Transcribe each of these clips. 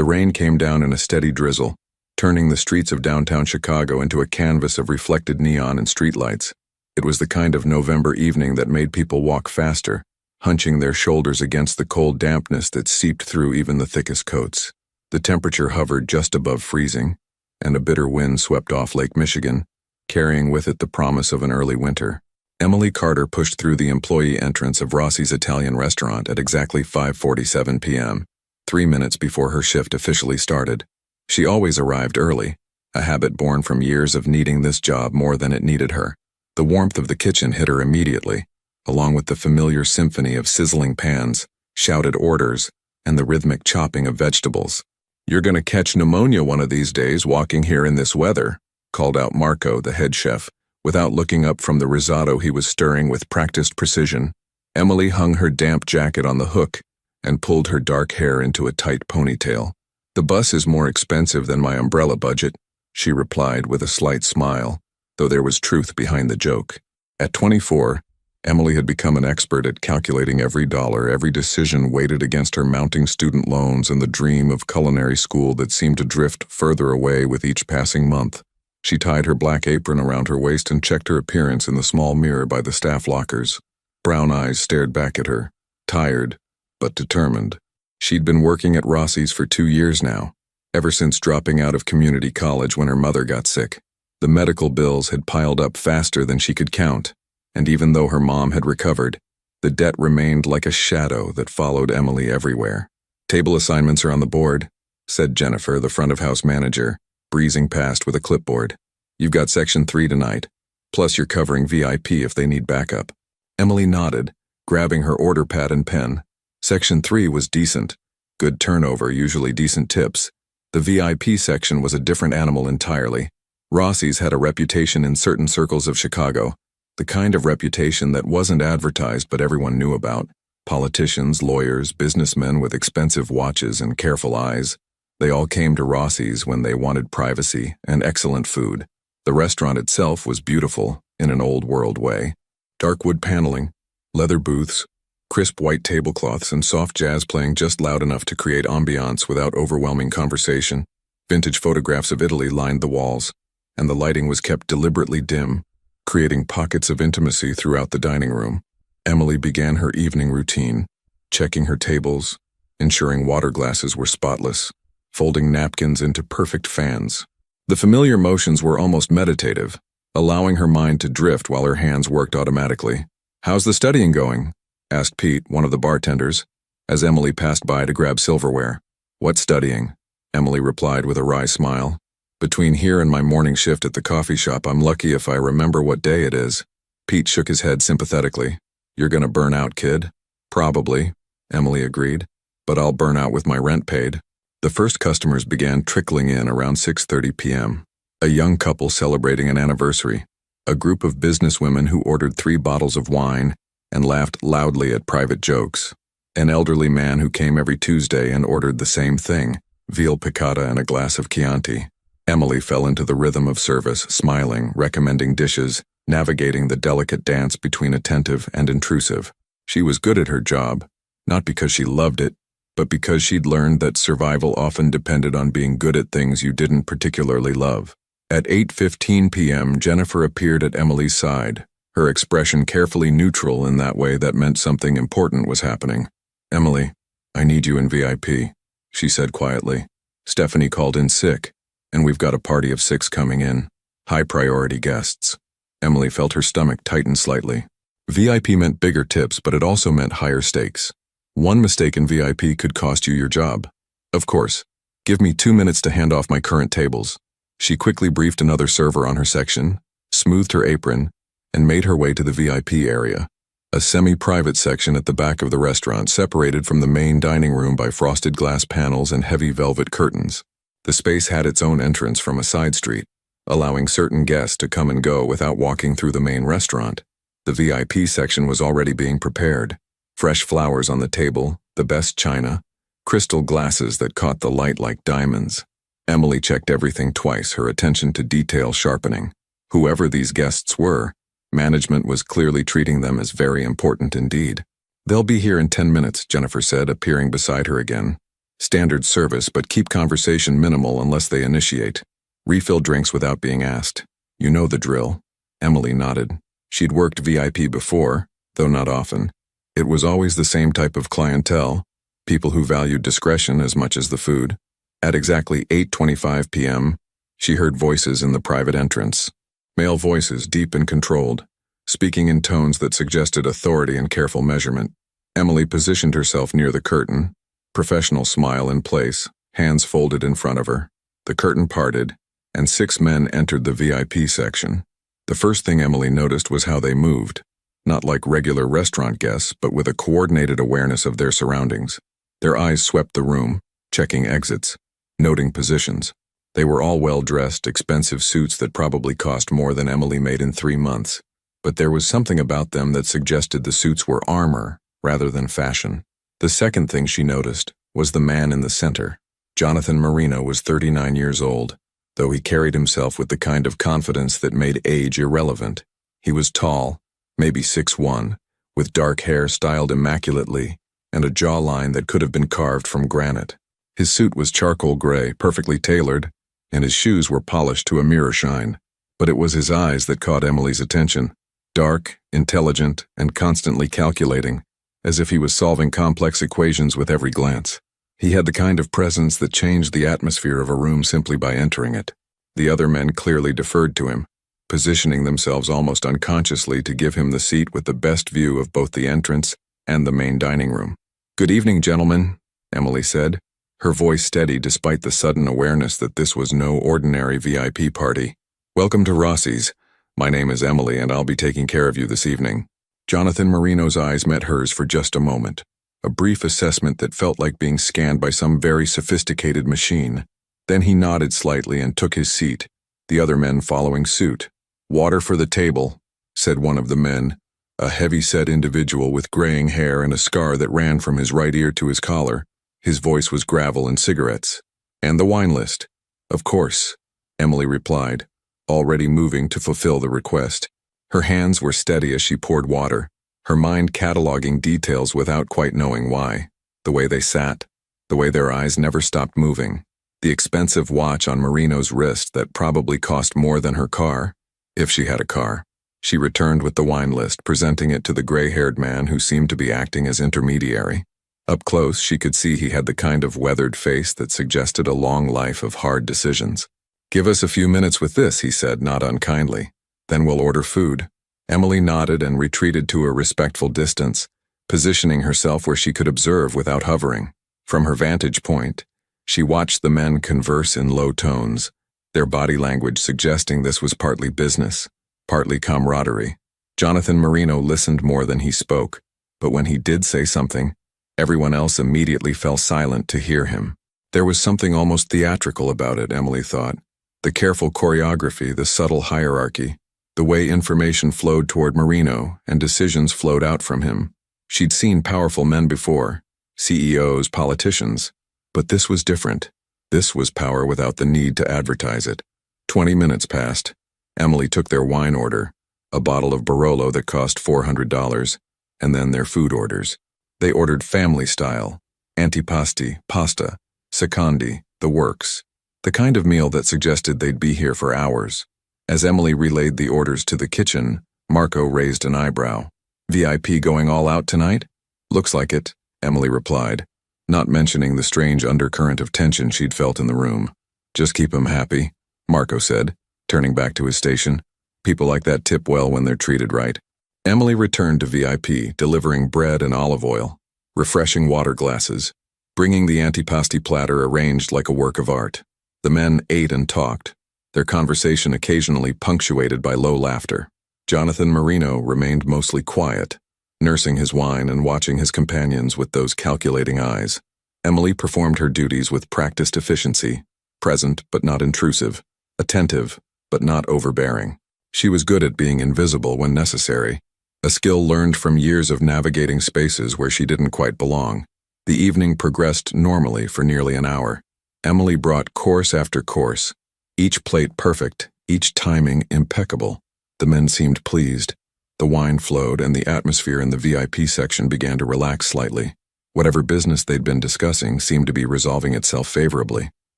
The rain came down in a steady drizzle, turning the streets of downtown Chicago into a canvas of reflected neon and streetlights. It was the kind of November evening that made people walk faster, hunching their shoulders against the cold dampness that seeped through even the thickest coats. The temperature hovered just above freezing, and a bitter wind swept off Lake Michigan, carrying with it the promise of an early winter. Emily Carter pushed through the employee entrance of Rossi's Italian restaurant at exactly 5:47 p.m., 3 minutes before her shift officially started. She always arrived early, a habit born from years of needing this job more than it needed her. The warmth of the kitchen hit her immediately, along with the familiar symphony of sizzling pans, shouted orders, and the rhythmic chopping of vegetables. "You're gonna catch pneumonia one of these days walking here in this weather," called out Marco, the head chef, without looking up from the risotto he was stirring with practiced precision. Emily hung her damp jacket on the hook and pulled her dark hair into a tight ponytail. "The bus is more expensive than my umbrella budget," she replied with a slight smile, though there was truth behind the joke. At 24, Emily had become an expert at calculating every dollar, every decision weighted against her mounting student loans and the dream of culinary school that seemed to drift further away with each passing month. She tied her black apron around her waist and checked her appearance in the small mirror by the staff lockers. Brown eyes stared back at her, tired, but determined. She'd been working at Rossi's for 2 years now, ever since dropping out of community college when her mother got sick. The medical bills had piled up faster than she could count, and even though her mom had recovered, the debt remained like a shadow that followed Emily everywhere. "Table assignments are on the board," said Jennifer, the front-of-house manager, breezing past with a clipboard. "You've got Section 3 tonight, plus you're covering VIP if they need backup." Emily nodded, grabbing her order pad and pen. Section 3 was decent, good turnover, usually decent tips. The VIP section was a different animal entirely. Rossi's had a reputation in certain circles of Chicago, the kind of reputation that wasn't advertised but everyone knew about. Politicians, lawyers, businessmen with expensive watches and careful eyes. They all came to Rossi's when they wanted privacy and excellent food. The restaurant itself was beautiful, in an old-world way. Dark wood paneling, leather booths, crisp white tablecloths, and soft jazz playing just loud enough to create ambiance without overwhelming conversation. Vintage photographs of Italy lined the walls, and the lighting was kept deliberately dim, creating pockets of intimacy throughout the dining room. Emily began her evening routine, checking her tables, ensuring water glasses were spotless, folding napkins into perfect fans. The familiar motions were almost meditative, allowing her mind to drift while her hands worked automatically. "How's the studying going?" asked Pete, one of the bartenders, as Emily passed by to grab silverware. "What studying?" Emily replied with a wry smile. "Between here and my morning shift at the coffee shop, I'm lucky if I remember what day it is." Pete shook his head sympathetically. "You're gonna burn out, kid." "Probably," Emily agreed, "but I'll burn out with my rent paid." The first customers began trickling in around 6:30 p.m. A young couple celebrating an anniversary, a group of businesswomen who ordered 3 bottles of wine and laughed loudly at private jokes, an elderly man who came every Tuesday and ordered the same thing, veal piccata and a glass of Chianti. Emily fell into the rhythm of service, smiling, recommending dishes, navigating the delicate dance between attentive and intrusive. She was good at her job, not because she loved it, but because she'd learned that survival often depended on being good at things you didn't particularly love. At 8:15 p.m., Jennifer appeared at Emily's side, her expression carefully neutral in that way that meant something important was happening. "Emily, I need you in VIP," she said quietly. "Stephanie called in sick, and we've got a party of 6 coming in. High-priority guests." Emily felt her stomach tighten slightly. VIP meant bigger tips, but it also meant higher stakes. One mistake in VIP could cost you your job. "Of course. Give me 2 minutes to hand off my current tables." She quickly briefed another server on her section, smoothed her apron, and made her way to the VIP area, a semi-private section at the back of the restaurant separated from the main dining room by frosted glass panels and heavy velvet curtains. The space had its own entrance from a side street, allowing certain guests to come and go without walking through the main restaurant. The VIP section was already being prepared. Fresh flowers on the table, the best china, crystal glasses that caught the light like diamonds. Emily checked everything twice, her attention to detail sharpening. Whoever these guests were, management was clearly treating them as very important indeed. "They'll be here in 10 minutes, Jennifer said, appearing beside her again. Standard service, but keep conversation minimal unless they initiate. Refill drinks without being asked. You know the drill. Emily nodded. She'd worked VIP before, though not often. It was always the same type of clientele, people who valued discretion as much as the food. At exactly 8:25 p.m., she heard voices in the private entrance. Male voices, deep and controlled, speaking in tones that suggested authority and careful measurement. Emily positioned herself near the curtain, professional smile in place, hands folded in front of her. The curtain parted, and 6 men entered the VIP section. The first thing Emily noticed was how they moved, not like regular restaurant guests, but with a coordinated awareness of their surroundings. Their eyes swept the room, checking exits, noting positions. They were all well-dressed, expensive suits that probably cost more than Emily made in 3 months. But there was something about them that suggested the suits were armor rather than fashion. The second thing she noticed was the man in the center. Jonathan Marino was 39 years old, though he carried himself with the kind of confidence that made age irrelevant. He was tall, maybe 6'1", with dark hair styled immaculately and a jawline that could have been carved from granite. His suit was charcoal gray, perfectly tailored, and his shoes were polished to a mirror shine. But it was his eyes that caught Emily's attention. Dark, intelligent, and constantly calculating, as if he was solving complex equations with every glance. He had the kind of presence that changed the atmosphere of a room simply by entering it. The other men clearly deferred to him, positioning themselves almost unconsciously to give him the seat with the best view of both the entrance and the main dining room. "Good evening, gentlemen," Emily said, her voice steady despite the sudden awareness that this was no ordinary VIP party. "Welcome to Rossi's. My name is Emily, and I'll be taking care of you this evening." Jonathan Marino's eyes met hers for just a moment, a brief assessment that felt like being scanned by some very sophisticated machine. Then he nodded slightly and took his seat, the other men following suit. "Water for the table," said one of the men, a heavy-set individual with graying hair and a scar that ran from his right ear to his collar. His voice was gravel and cigarettes. "And the wine list." "Of course," Emily replied, already moving to fulfill the request. Her hands were steady as she poured water, her mind cataloging details without quite knowing why. The way they sat, the way their eyes never stopped moving, the expensive watch on Marino's wrist that probably cost more than her car, if she had a car. She returned with the wine list, presenting it to the gray-haired man who seemed to be acting as intermediary. Up close, she could see he had the kind of weathered face that suggested a long life of hard decisions. "Give us a few minutes with this," he said, not unkindly. "Then we'll order food." Emily nodded and retreated to a respectful distance, positioning herself where she could observe without hovering. From her vantage point, she watched the men converse in low tones, their body language suggesting this was partly business, partly camaraderie. Jonathan Marino listened more than he spoke, but when he did say something, everyone else immediately fell silent to hear him. There was something almost theatrical about it, Emily thought. The careful choreography, the subtle hierarchy, the way information flowed toward Marino and decisions flowed out from him. She'd seen powerful men before, CEOs, politicians, but this was different. This was power without the need to advertise it. 20 minutes passed. Emily took their wine order, a bottle of Barolo that cost $400, and then their food orders. They ordered family style, antipasti, pasta, secondi, the works, the kind of meal that suggested they'd be here for hours. As Emily relayed the orders to the kitchen, Marco raised an eyebrow. "VIP going all out tonight?" "Looks like it," Emily replied, not mentioning the strange undercurrent of tension she'd felt in the room. "Just keep 'em happy," Marco said, turning back to his station. "People like that tip well when they're treated right." Emily returned to VIP, delivering bread and olive oil, refreshing water glasses, bringing the antipasti platter arranged like a work of art. The men ate and talked, their conversation occasionally punctuated by low laughter. Jonathan Marino remained mostly quiet, nursing his wine and watching his companions with those calculating eyes. Emily performed her duties with practiced efficiency, present but not intrusive, attentive but not overbearing. She was good at being invisible when necessary, a skill learned from years of navigating spaces where she didn't quite belong. The evening progressed normally for nearly an hour. Emily brought course after course, each plate perfect, each timing impeccable. The men seemed pleased. The wine flowed and the atmosphere in the VIP section began to relax slightly. Whatever business they'd been discussing seemed to be resolving itself favorably.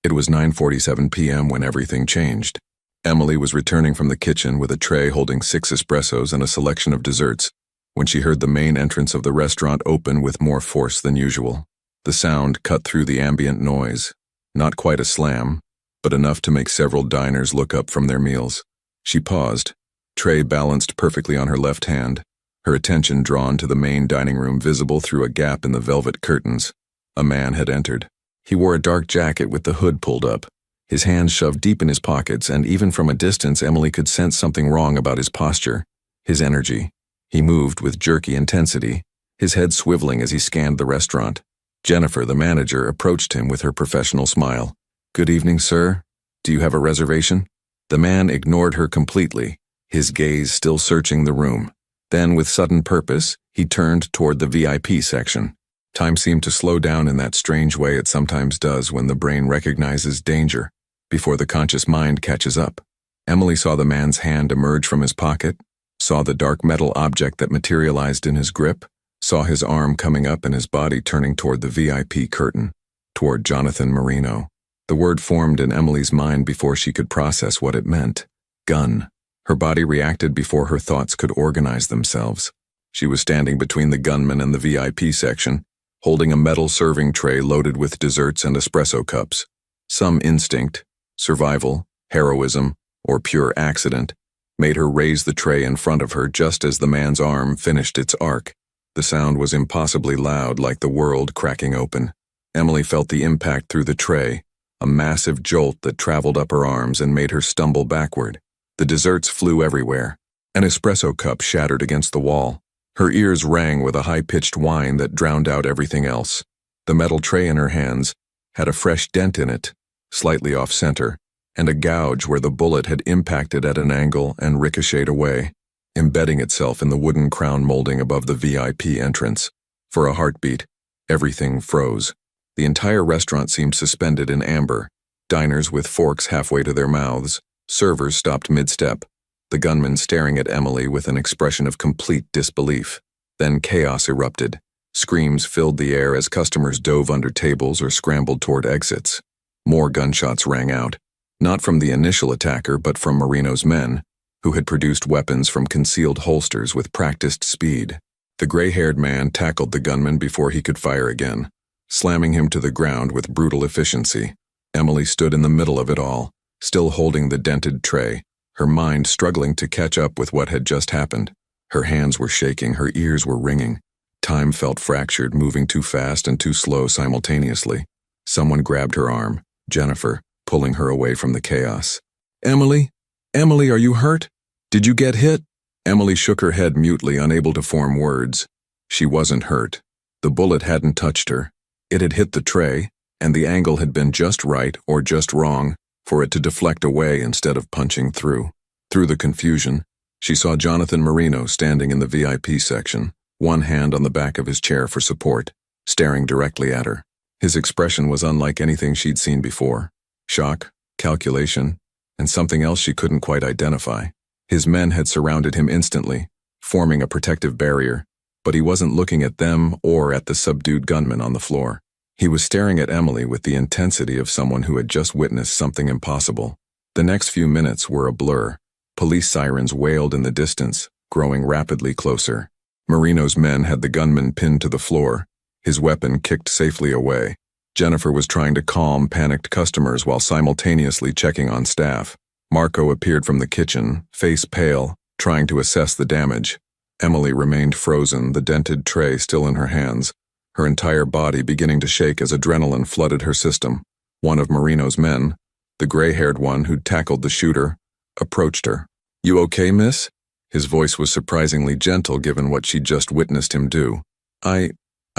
It was 9:47 p.m. when everything changed. Emily was returning from the kitchen with a tray holding 6 espressos and a selection of desserts when she heard the main entrance of the restaurant open with more force than usual. The sound cut through the ambient noise. Not quite a slam, but enough to make several diners look up from their meals. She paused, tray balanced perfectly on her left hand, her attention drawn to the main dining room visible through a gap in the velvet curtains. A man had entered. He wore a dark jacket with the hood pulled up, his hands shoved deep in his pockets, and even from a distance Emily could sense something wrong about his posture, his energy. He moved with jerky intensity, his head swiveling as he scanned the restaurant. Jennifer, the manager, approached him with her professional smile. "Good evening, sir. Do you have a reservation?" The man ignored her completely, his gaze still searching the room. Then, with sudden purpose, he turned toward the VIP section. Time seemed to slow down in that strange way it sometimes does when the brain recognizes danger, before the conscious mind catches up. Emily saw the man's hand emerge from his pocket, saw the dark metal object that materialized in his grip, saw his arm coming up and his body turning toward the VIP curtain, toward Jonathan Marino. The word formed in Emily's mind before she could process what it meant. Gun. Her body reacted before her thoughts could organize themselves. She was standing between the gunman and the VIP section, holding a metal serving tray loaded with desserts and espresso cups. Some instinct, survival, heroism, or pure accident, made her raise the tray in front of her just as the man's arm finished its arc. The sound was impossibly loud, like the world cracking open. Emily felt the impact through the tray, a massive jolt that traveled up her arms and made her stumble backward. The desserts flew everywhere. An espresso cup shattered against the wall. Her ears rang with a high-pitched whine that drowned out everything else. The metal tray in her hands had a fresh dent in it, slightly off-center, and a gouge where the bullet had impacted at an angle and ricocheted away, embedding itself in the wooden crown molding above the VIP entrance. For a heartbeat, everything froze. The entire restaurant seemed suspended in amber. Diners with forks halfway to their mouths, servers stopped mid-step, the gunman staring at Emily with an expression of complete disbelief. Then chaos erupted. Screams filled the air as customers dove under tables or scrambled toward exits. More gunshots rang out, not from the initial attacker but from Marino's men, who had produced weapons from concealed holsters with practiced speed. The gray-haired man tackled the gunman before he could fire again, slamming him to the ground with brutal efficiency. Emily stood in the middle of it all, still holding the dented tray, her mind struggling to catch up with what had just happened. Her hands were shaking, her ears were ringing. Time felt fractured, moving too fast and too slow simultaneously. Someone grabbed her arm, Jennifer, pulling her away from the chaos. "Emily? Emily, are you hurt? Did you get hit?" Emily shook her head mutely, unable to form words. She wasn't hurt. The bullet hadn't touched her. It had hit the tray, and the angle had been just right or just wrong for it to deflect away instead of punching through. Through the confusion, she saw Jonathan Marino standing in the VIP section, one hand on the back of his chair for support, staring directly at her. His expression was unlike anything she'd seen before. Shock, calculation, and something else she couldn't quite identify. His men had surrounded him instantly, forming a protective barrier, but he wasn't looking at them or at the subdued gunman on the floor. He was staring at Emily with the intensity of someone who had just witnessed something impossible. The next few minutes were a blur. Police sirens wailed in the distance, growing rapidly closer. Marino's men had the gunman pinned to the floor, his weapon kicked safely away. Jennifer was trying to calm panicked customers while simultaneously checking on staff. Marco appeared from the kitchen, face pale, trying to assess the damage. Emily remained frozen, the dented tray still in her hands, her entire body beginning to shake as adrenaline flooded her system. One of Marino's men, the gray-haired one who'd tackled the shooter, approached her. "You okay, miss?" His voice was surprisingly gentle given what she'd just witnessed him do. I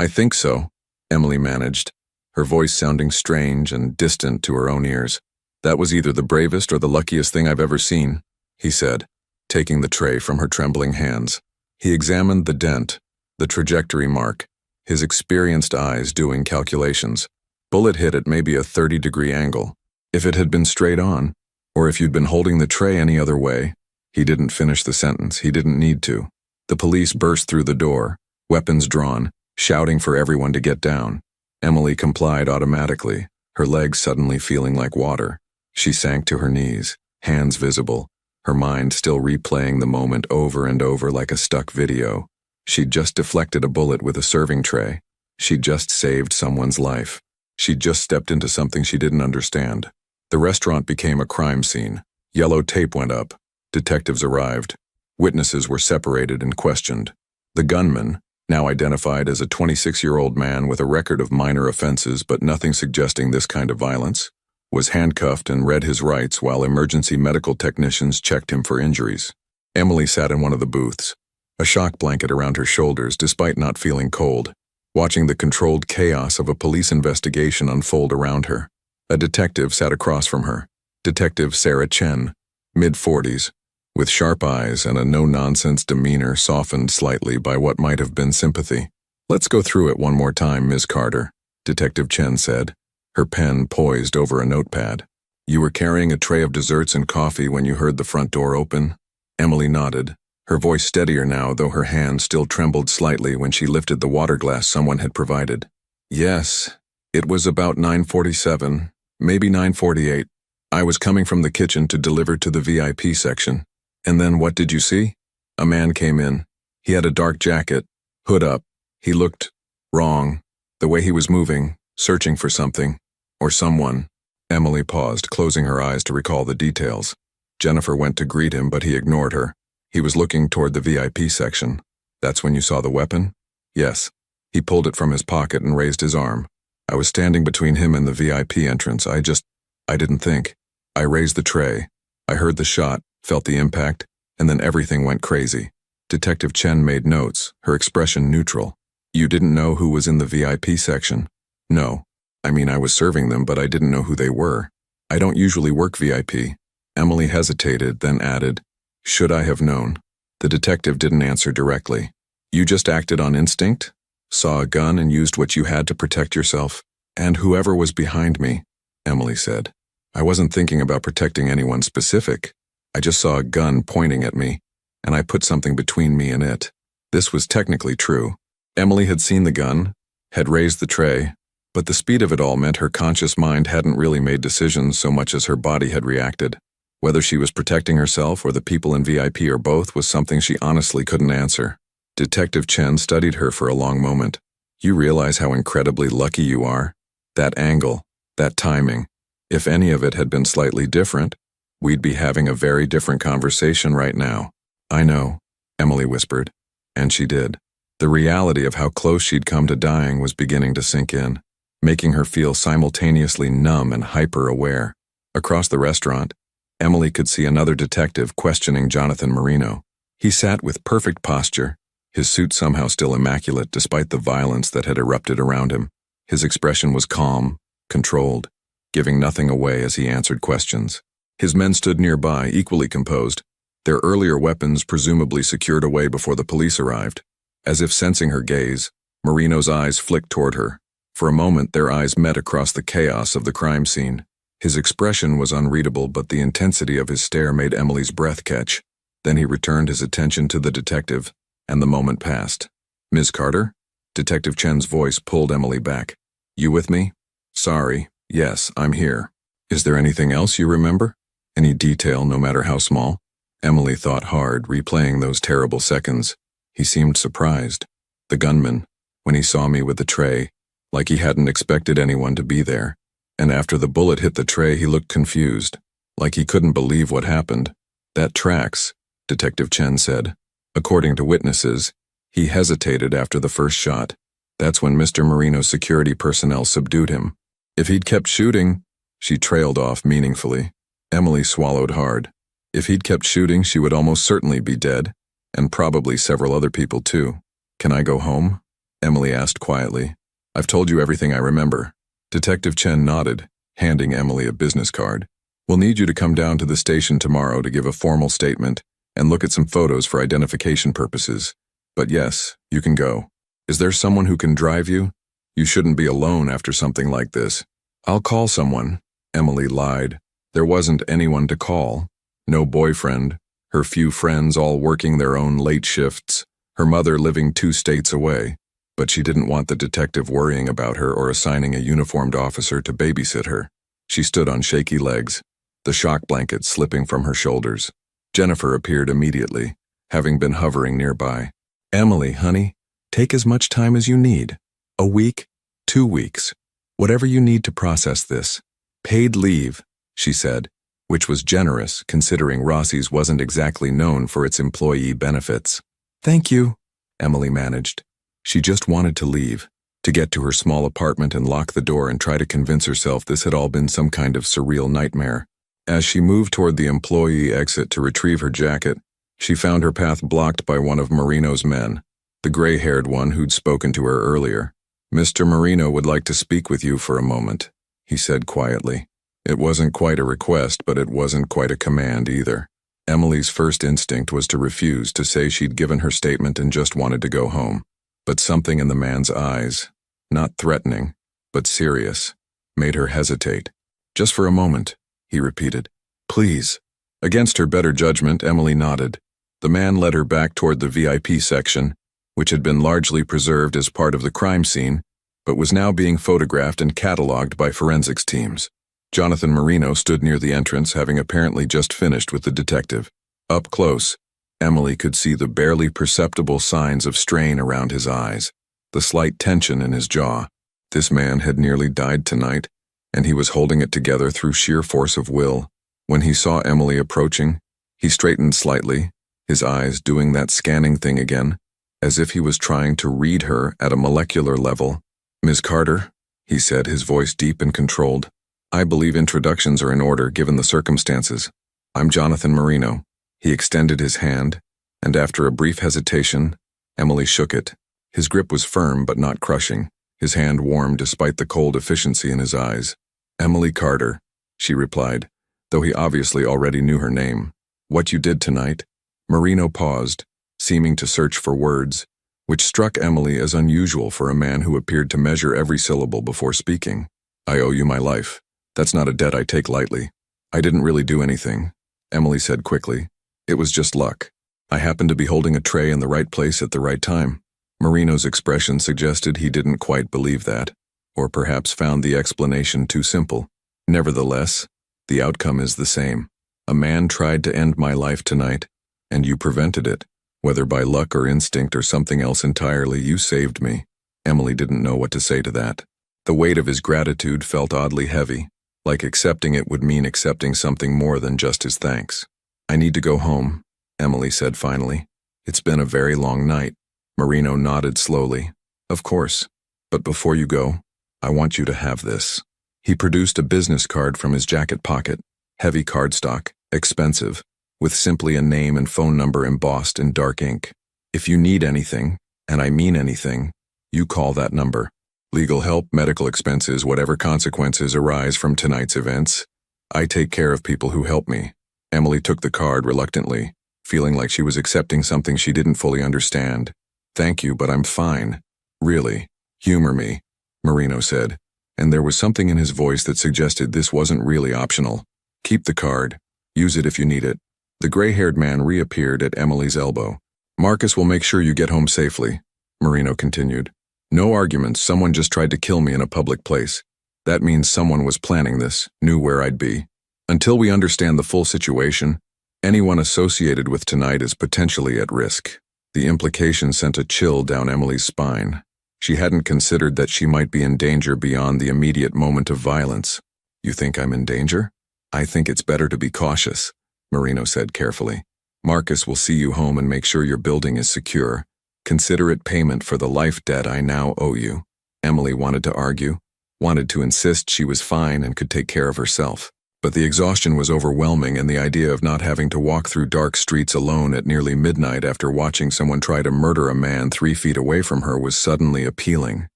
think so," Emily managed, her voice sounding strange and distant to her own ears. "That was either the bravest or the luckiest thing I've ever seen," he said, taking the tray from her trembling hands. He examined the dent, the trajectory mark, his experienced eyes doing calculations. Bullet hit at maybe a 30-degree angle. If it had been straight on, or if you'd been holding the tray any other way. He didn't finish the sentence. He didn't need to. The police burst through the door, weapons drawn, shouting for everyone to get down. Emily complied automatically, her legs suddenly feeling like water. She sank to her knees, hands visible, her mind still replaying the moment over and over like a stuck video. She'd just deflected a bullet with a serving tray. She'd just saved someone's life. She'd just stepped into something she didn't understand. The restaurant became a crime scene. Yellow tape went up. Detectives arrived. Witnesses were separated and questioned. The gunman, now identified as a 26-year-old man with a record of minor offenses but nothing suggesting this kind of violence, was handcuffed and read his rights while emergency medical technicians checked him for injuries. Emily sat in one of the booths, a shock blanket around her shoulders despite not feeling cold, watching the controlled chaos of a police investigation unfold around her. A detective sat across from her, Detective Sarah Chen, mid-40s, with sharp eyes and a no-nonsense demeanor softened slightly by what might have been sympathy. "Let's go through it one more time, Ms. Carter," Detective Chen said, her pen poised over a notepad. "You were carrying a tray of desserts and coffee when you heard the front door open?" Emily nodded, her voice steadier now though her hand still trembled slightly when she lifted the water glass someone had provided. "Yes, it was about 9:47, maybe 9:48. I was coming from the kitchen to deliver to the VIP section. And then what did you see? A man came in. He had a dark jacket, hood up. He looked wrong, the way he was moving, searching for something, or someone." Emily paused, closing her eyes to recall the details. Jennifer went to greet him, but he ignored her. He was looking toward the VIP section. "That's when you saw the weapon?" "Yes." He pulled it from his pocket and raised his arm. "I was standing between him and the VIP entrance. I didn't think. I raised the tray. I heard the shot, felt the impact, and then everything went crazy." Detective Chen made notes, her expression neutral. "You didn't know who was in the VIP section?" "No. I mean, I was serving them, but I didn't know who they were. I don't usually work VIP." Emily hesitated, then added, "Should I have known?" The detective didn't answer directly. "You just acted on instinct? Saw a gun and used what you had to protect yourself?" "And whoever was behind me," Emily said. "I wasn't thinking about protecting anyone specific. I just saw a gun pointing at me, and I put something between me and it." This was technically true. Emily had seen the gun, had raised the tray, but the speed of it all meant her conscious mind hadn't really made decisions so much as her body had reacted. Whether she was protecting herself or the people in VIP or both was something she honestly couldn't answer. Detective Chen studied her for a long moment. "You realize how incredibly lucky you are? That angle, that timing. If any of it had been slightly different, we'd be having a very different conversation right now." "I know," Emily whispered. And she did. The reality of how close she'd come to dying was beginning to sink in, making her feel simultaneously numb and hyper-aware. Across the restaurant, Emily could see another detective questioning Jonathan Marino. He sat with perfect posture, his suit somehow still immaculate despite the violence that had erupted around him. His expression was calm, controlled, giving nothing away as he answered questions. His men stood nearby, equally composed, their earlier weapons presumably secured away before the police arrived. As if sensing her gaze, Marino's eyes flicked toward her. For a moment, their eyes met across the chaos of the crime scene. His expression was unreadable, but the intensity of his stare made Emily's breath catch. Then he returned his attention to the detective, and the moment passed. "Ms. Carter?" Detective Chen's voice pulled Emily back. "You with me?" "Sorry. Yes, I'm here. Is there anything else you remember? Any detail, no matter how small?" Emily thought hard, replaying those terrible seconds. He seemed surprised. The gunman, when he saw me with the tray, like he hadn't expected anyone to be there. And after the bullet hit the tray, he looked confused, like he couldn't believe what happened. "That tracks," Detective Chen said. "According to witnesses, he hesitated after the first shot. That's when Mr. Marino's security personnel subdued him. If he'd kept shooting," she trailed off meaningfully. Emily swallowed hard. If he'd kept shooting, she would almost certainly be dead, and probably several other people too. "Can I go home?" Emily asked quietly. "I've told you everything I remember." Detective Chen nodded, handing Emily a business card. "We'll need you to come down to the station tomorrow to give a formal statement and look at some photos for identification purposes. But yes, you can go. Is there someone who can drive you? You shouldn't be alone after something like this." "I'll call someone," Emily lied. There wasn't anyone to call. No boyfriend, her few friends all working their own late shifts, her mother living 2 states away. but she didn't want the detective worrying about her or assigning a uniformed officer to babysit her. She stood on shaky legs, the shock blanket slipping from her shoulders. Jennifer appeared immediately, having been hovering nearby. "Emily, honey, take as much time as you need. A week, 2 weeks, whatever you need to process this. Paid leave," she said, which was generous considering Rossi's wasn't exactly known for its employee benefits. "Thank you," Emily managed. She just wanted to leave, to get to her small apartment and lock the door and try to convince herself this had all been some kind of surreal nightmare. As she moved toward the employee exit to retrieve her jacket, she found her path blocked by one of Marino's men, the gray-haired one who'd spoken to her earlier. "Mr. Marino would like to speak with you for a moment," he said quietly. It wasn't quite a request, but it wasn't quite a command either. Emily's first instinct was to refuse, to say she'd given her statement and just wanted to go home. But something in the man's eyes, not threatening, but serious, made her hesitate. "Just for a moment," he repeated. "Please." Against her better judgment, Emily nodded. The man led her back toward the VIP section, which had been largely preserved as part of the crime scene, but was now being photographed and cataloged by forensics teams. Jonathan Marino stood near the entrance, having apparently just finished with the detective. Up close, Emily could see the barely perceptible signs of strain around his eyes, the slight tension in his jaw. This man had nearly died tonight, and he was holding it together through sheer force of will. When he saw Emily approaching, he straightened slightly, his eyes doing that scanning thing again, as if he was trying to read her at a molecular level. "Ms. Carter," he said, his voice deep and controlled. "I believe introductions are in order given the circumstances. I'm Jonathan Marino." He extended his hand, and after a brief hesitation, Emily shook it. His grip was firm but not crushing, his hand warm despite the cold efficiency in his eyes. "Emily Carter," she replied, though he obviously already knew her name. "What you did tonight?" Marino paused, seeming to search for words, which struck Emily as unusual for a man who appeared to measure every syllable before speaking. "I owe you my life. That's not a debt I take lightly." "I didn't really do anything," Emily said quickly. "It was just luck. I happened to be holding a tray in the right place at the right time." Marino's expression suggested he didn't quite believe that, or perhaps found the explanation too simple. "Nevertheless, the outcome is the same. A man tried to end my life tonight, and you prevented it. Whether by luck or instinct or something else entirely, you saved me." Emily didn't know what to say to that. The weight of his gratitude felt oddly heavy, like accepting it would mean accepting something more than just his thanks. "I need to go home," Emily said finally. "It's been a very long night." Marino nodded slowly. "Of course. But before you go, I want you to have this." He produced a business card from his jacket pocket, heavy cardstock, expensive, with simply a name and phone number embossed in dark ink. "If you need anything, and I mean anything, you call that number. Legal help, medical expenses, whatever consequences arise from tonight's events. I take care of people who help me." Emily took the card reluctantly, feeling like she was accepting something she didn't fully understand. "Thank you, but I'm fine. Really. Humor me," Marino said, and there was something in his voice that suggested this wasn't really optional. "Keep the card. Use it if you need it." The gray-haired man reappeared at Emily's elbow. "Marcus will make sure you get home safely," Marino continued. "No arguments, someone just tried to kill me in a public place. That means someone was planning this, knew where I'd be. Until we understand the full situation, anyone associated with tonight is potentially at risk." The implication sent a chill down Emily's spine. She hadn't considered that she might be in danger beyond the immediate moment of violence. "You think I'm in danger? I think it's better to be cautious," Marino said carefully. "Marcus will see you home and make sure your building is secure. Consider it payment for the life debt I now owe you." Emily wanted to argue, wanted to insist she was fine and could take care of herself. But the exhaustion was overwhelming, and the idea of not having to walk through dark streets alone at nearly midnight after watching someone try to murder a man 3 feet away from her was suddenly appealing.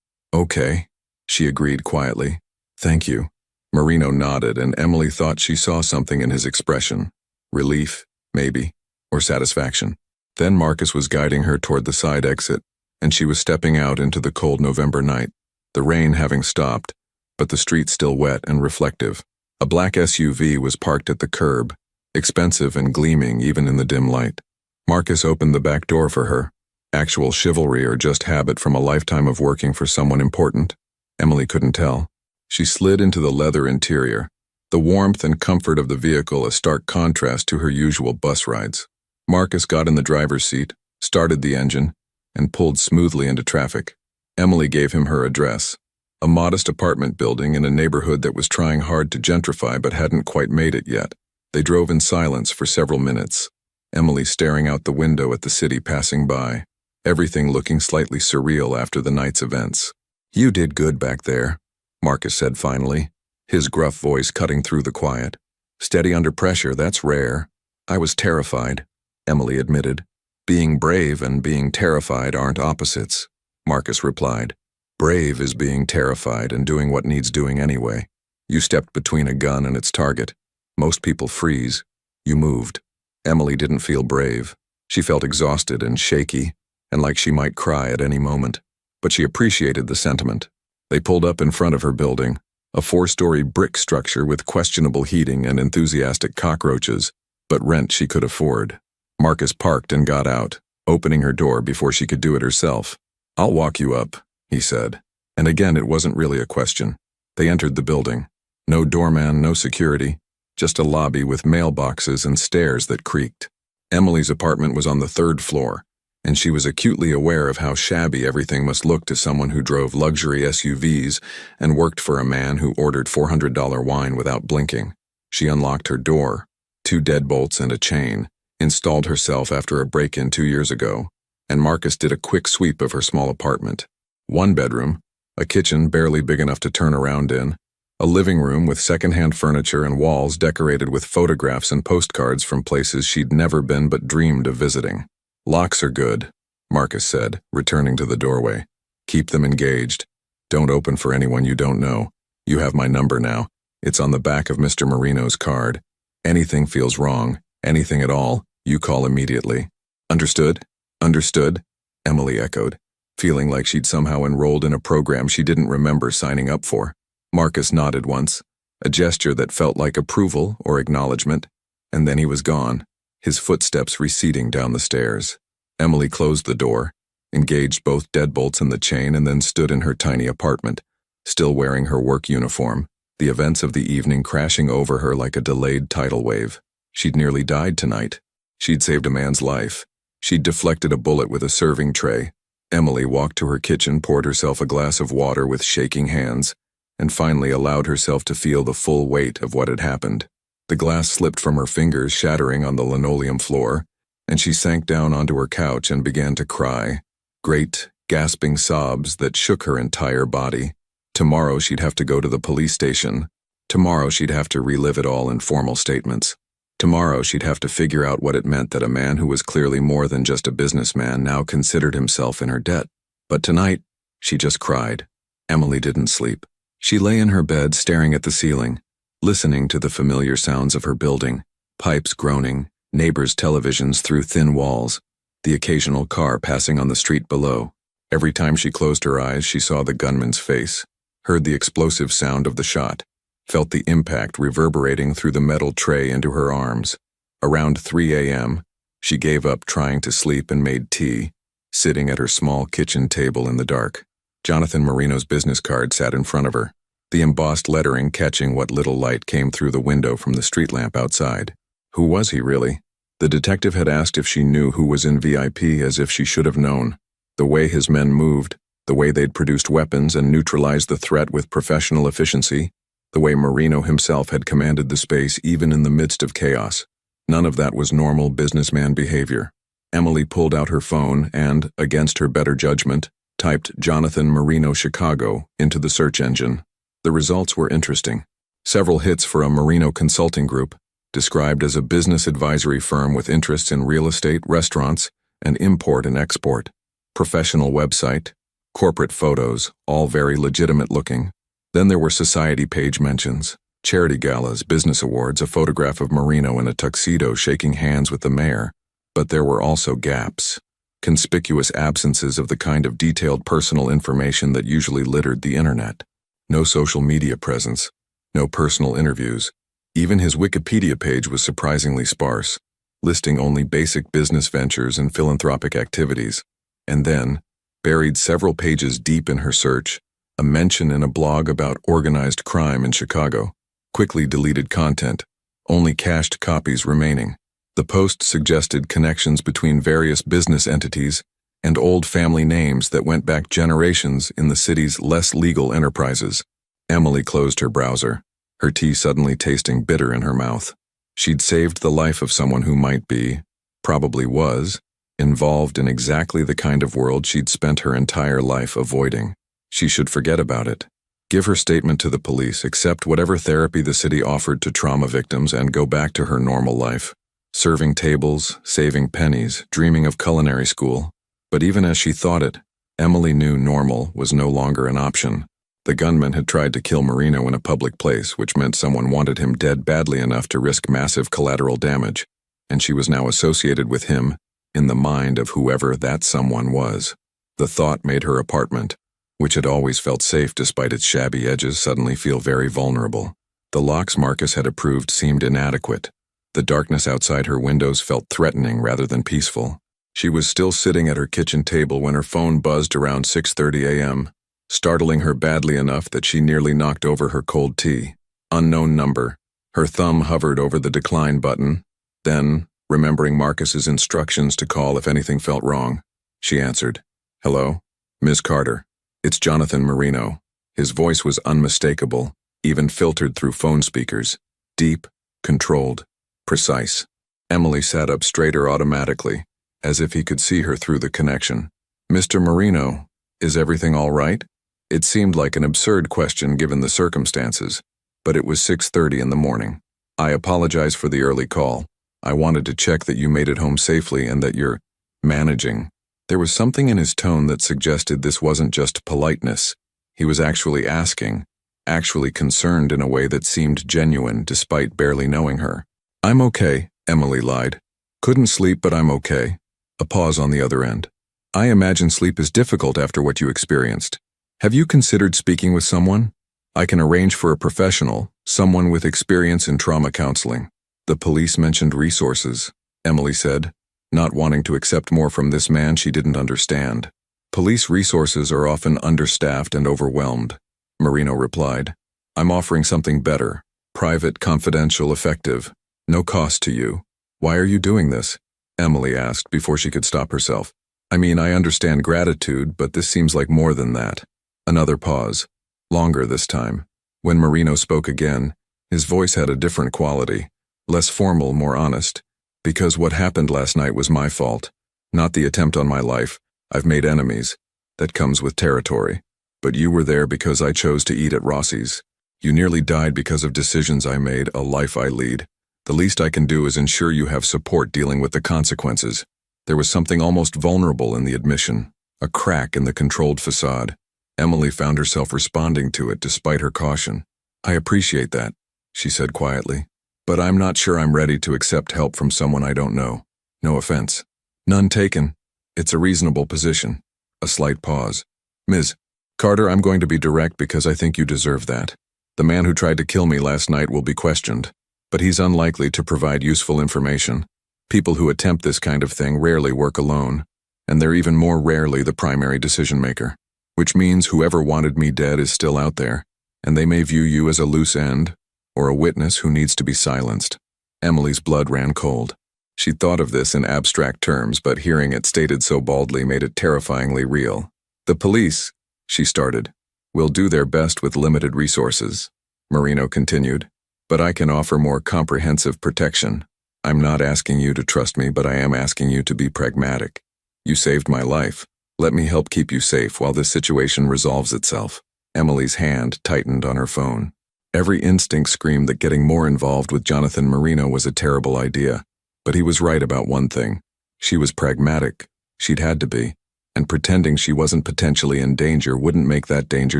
"Okay," she agreed quietly. "Thank you." Marino nodded, and Emily thought she saw something in his expression. Relief, maybe, or satisfaction. Then Marcus was guiding her toward the side exit, and she was stepping out into the cold November night, the rain having stopped, but the street still wet and reflective. A black SUV was parked at the curb, expensive and gleaming even in the dim light. Marcus opened the back door for her, Actual chivalry or just habit from a lifetime of working for someone important? Emily couldn't tell. She slid into the leather interior, the warmth and comfort of the vehicle a stark contrast to her usual bus rides. Marcus got in the driver's seat, started the engine, and pulled smoothly into traffic. Emily gave him her address, a modest apartment building in a neighborhood that was trying hard to gentrify but hadn't quite made it yet. They drove in silence for several minutes, Emily staring out the window at the city passing by, everything looking slightly surreal after the night's events. "You did good back there," Marcus said finally, his gruff voice cutting through the quiet. "Steady under pressure, that's rare." "I was terrified," Emily admitted. "Being brave and being terrified aren't opposites," Marcus replied. "Brave is being terrified and doing what needs doing anyway. You stepped between a gun and its target. Most people freeze. You moved." Emily didn't feel brave. She felt exhausted and shaky, and like she might cry at any moment. But she appreciated the sentiment. They pulled up in front of her building, a 4-story brick structure with questionable heating and enthusiastic cockroaches, but rent she could afford. Marcus parked and got out, opening her door before she could do it herself. "I'll walk you up," he said. And again, it wasn't really a question. They entered the building. No doorman, no security, just a lobby with mailboxes and stairs that creaked. Emily's apartment was on the 3rd floor, and she was acutely aware of how shabby everything must look to someone who drove luxury SUVs and worked for a man who ordered $400 wine without blinking. She unlocked her door, 2 deadbolts and a chain, installed herself after a break-in 2 years ago, and Marcus did a quick sweep of her small apartment. 1 bedroom, a kitchen barely big enough to turn around in, a living room with secondhand furniture and walls decorated with photographs and postcards from places she'd never been but dreamed of visiting. "Locks are good," Marcus said, returning to the doorway. "Keep them engaged. Don't open for anyone you don't know. You have my number now. It's on the back of Mr. Marino's card. Anything feels wrong, anything at all, you call immediately." "Understood? Understood?" Emily echoed, feeling like she'd somehow enrolled in a program she didn't remember signing up for. Marcus nodded once, a gesture that felt like approval or acknowledgement, and then he was gone, his footsteps receding down the stairs. Emily closed the door, engaged both deadbolts in the chain, and then stood in her tiny apartment, still wearing her work uniform, the events of the evening crashing over her like a delayed tidal wave. She'd nearly died tonight. She'd saved a man's life. She'd deflected a bullet with a serving tray. Emily walked to her kitchen, poured herself a glass of water with shaking hands, and finally allowed herself to feel the full weight of what had happened. The glass slipped from her fingers, shattering on the linoleum floor, and she sank down onto her couch and began to cry, great, gasping sobs that shook her entire body. Tomorrow she'd have to go to the police station. Tomorrow she'd have to relive it all in formal statements. Tomorrow she'd have to figure out what it meant that a man who was clearly more than just a businessman now considered himself in her debt. But tonight, she just cried. Emily didn't sleep. She lay in her bed staring at the ceiling, listening to the familiar sounds of her building, pipes groaning, neighbors' televisions through thin walls, the occasional car passing on the street below. Every time she closed her eyes, she saw the gunman's face, heard the explosive sound of the shot, felt the impact reverberating through the metal tray into her arms. Around 3 a.m., she gave up trying to sleep and made tea, sitting at her small kitchen table in the dark. Jonathan Marino's business card sat in front of her, the embossed lettering catching what little light came through the window from the street lamp outside. Who was he, really? The detective had asked if she knew who was in VIP, as if she should have known. The way his men moved, the way they'd produced weapons and neutralized the threat with professional efficiency, the way Marino himself had commanded the space even in the midst of chaos. None of that was normal businessman behavior. Emily pulled out her phone and, against her better judgment, typed Jonathan Marino Chicago into the search engine. The results were interesting. Several hits for a Marino consulting group, described as a business advisory firm with interests in real estate, restaurants, and import and export. Professional website, corporate photos, all very legitimate looking. Then there were society page mentions, charity galas, business awards, a photograph of Marino in a tuxedo shaking hands with the mayor. But there were also gaps. Conspicuous absences of the kind of detailed personal information that usually littered the internet. No social media presence, no personal interviews. Even his Wikipedia page was surprisingly sparse, listing only basic business ventures and philanthropic activities. And then, buried several pages deep in her search, a mention in a blog about organized crime in Chicago. Quickly deleted content, only cached copies remaining. The post suggested connections between various business entities and old family names that went back generations in the city's less legal enterprises. Emily closed her browser, her tea suddenly tasting bitter in her mouth. She'd saved the life of someone who might be, probably was, involved in exactly the kind of world she'd spent her entire life avoiding. She should forget about it. Give her statement to the police, accept whatever therapy the city offered to trauma victims, and go back to her normal life. Serving tables, saving pennies, dreaming of culinary school. But even as she thought it, Emily knew normal was no longer an option. The gunman had tried to kill Marino in a public place, which meant someone wanted him dead badly enough to risk massive collateral damage, and she was now associated with him in the mind of whoever that someone was. The thought made her apartment, which had always felt safe despite its shabby edges, suddenly feel very vulnerable. The locks Marcus had approved seemed inadequate. The darkness outside her windows felt threatening rather than peaceful. She was still sitting at her kitchen table when her phone buzzed around 6:30 a.m., startling her badly enough that she nearly knocked over her cold tea. Unknown number. Her thumb hovered over the decline button. Then, remembering Marcus's instructions to call if anything felt wrong, she answered. "Hello? Ms. Carter. It's Jonathan Marino." His voice was unmistakable, even filtered through phone speakers. Deep, controlled, precise. Emily sat up straighter automatically, as if he could see her through the connection. "Mr. Marino, is everything all right?" It seemed like an absurd question given the circumstances, but it was 6:30 in the morning. "I apologize for the early call. I wanted to check that you made it home safely and that you're managing." There was something in his tone that suggested this wasn't just politeness. He was actually asking, actually concerned in a way that seemed genuine despite barely knowing her. "I'm okay," Emily lied. "Couldn't sleep, but I'm okay." A pause on the other end. "I imagine sleep is difficult after what you experienced. Have you considered speaking with someone? I can arrange for a professional, someone with experience in trauma counseling." "The police mentioned resources," Emily said, not wanting to accept more from this man she didn't understand. "Police resources are often understaffed and overwhelmed," Marino replied. "I'm offering something better, private, confidential, effective, no cost to you." "Why are you doing this?" Emily asked before she could stop herself. "I mean, I understand gratitude, but this seems like more than that." Another pause. Longer this time. When Marino spoke again, his voice had a different quality, less formal, more honest. "Because what happened last night was my fault, not the attempt on my life. I've made enemies. That comes with territory. But you were there because I chose to eat at Rossi's. You nearly died because of decisions I made, a life I lead. The least I can do is ensure you have support dealing with the consequences." There was something almost vulnerable in the admission, a crack in the controlled facade. Emily found herself responding to it despite her caution. "I appreciate that," she said quietly. "But I'm not sure I'm ready to accept help from someone I don't know. No offense." "None taken. It's a reasonable position." A slight pause. "Ms. Carter, I'm going to be direct because I think you deserve that. The man who tried to kill me last night will be questioned, but he's unlikely to provide useful information. People who attempt this kind of thing rarely work alone, and they're even more rarely the primary decision maker. Which means whoever wanted me dead is still out there, and they may view you as a loose end, or a witness who needs to be silenced." Emily's blood ran cold. She thought of this in abstract terms, but hearing it stated so baldly made it terrifyingly real. "The police," she started, "will do their best with limited resources," Marino continued, "but I can offer more comprehensive protection. I'm not asking you to trust me, but I am asking you to be pragmatic. You saved my life. Let me help keep you safe while this situation resolves itself." Emily's hand tightened on her phone. Every instinct screamed that getting more involved with Jonathan Marino was a terrible idea, but he was right about one thing. She was pragmatic. She'd had to be, and pretending she wasn't potentially in danger wouldn't make that danger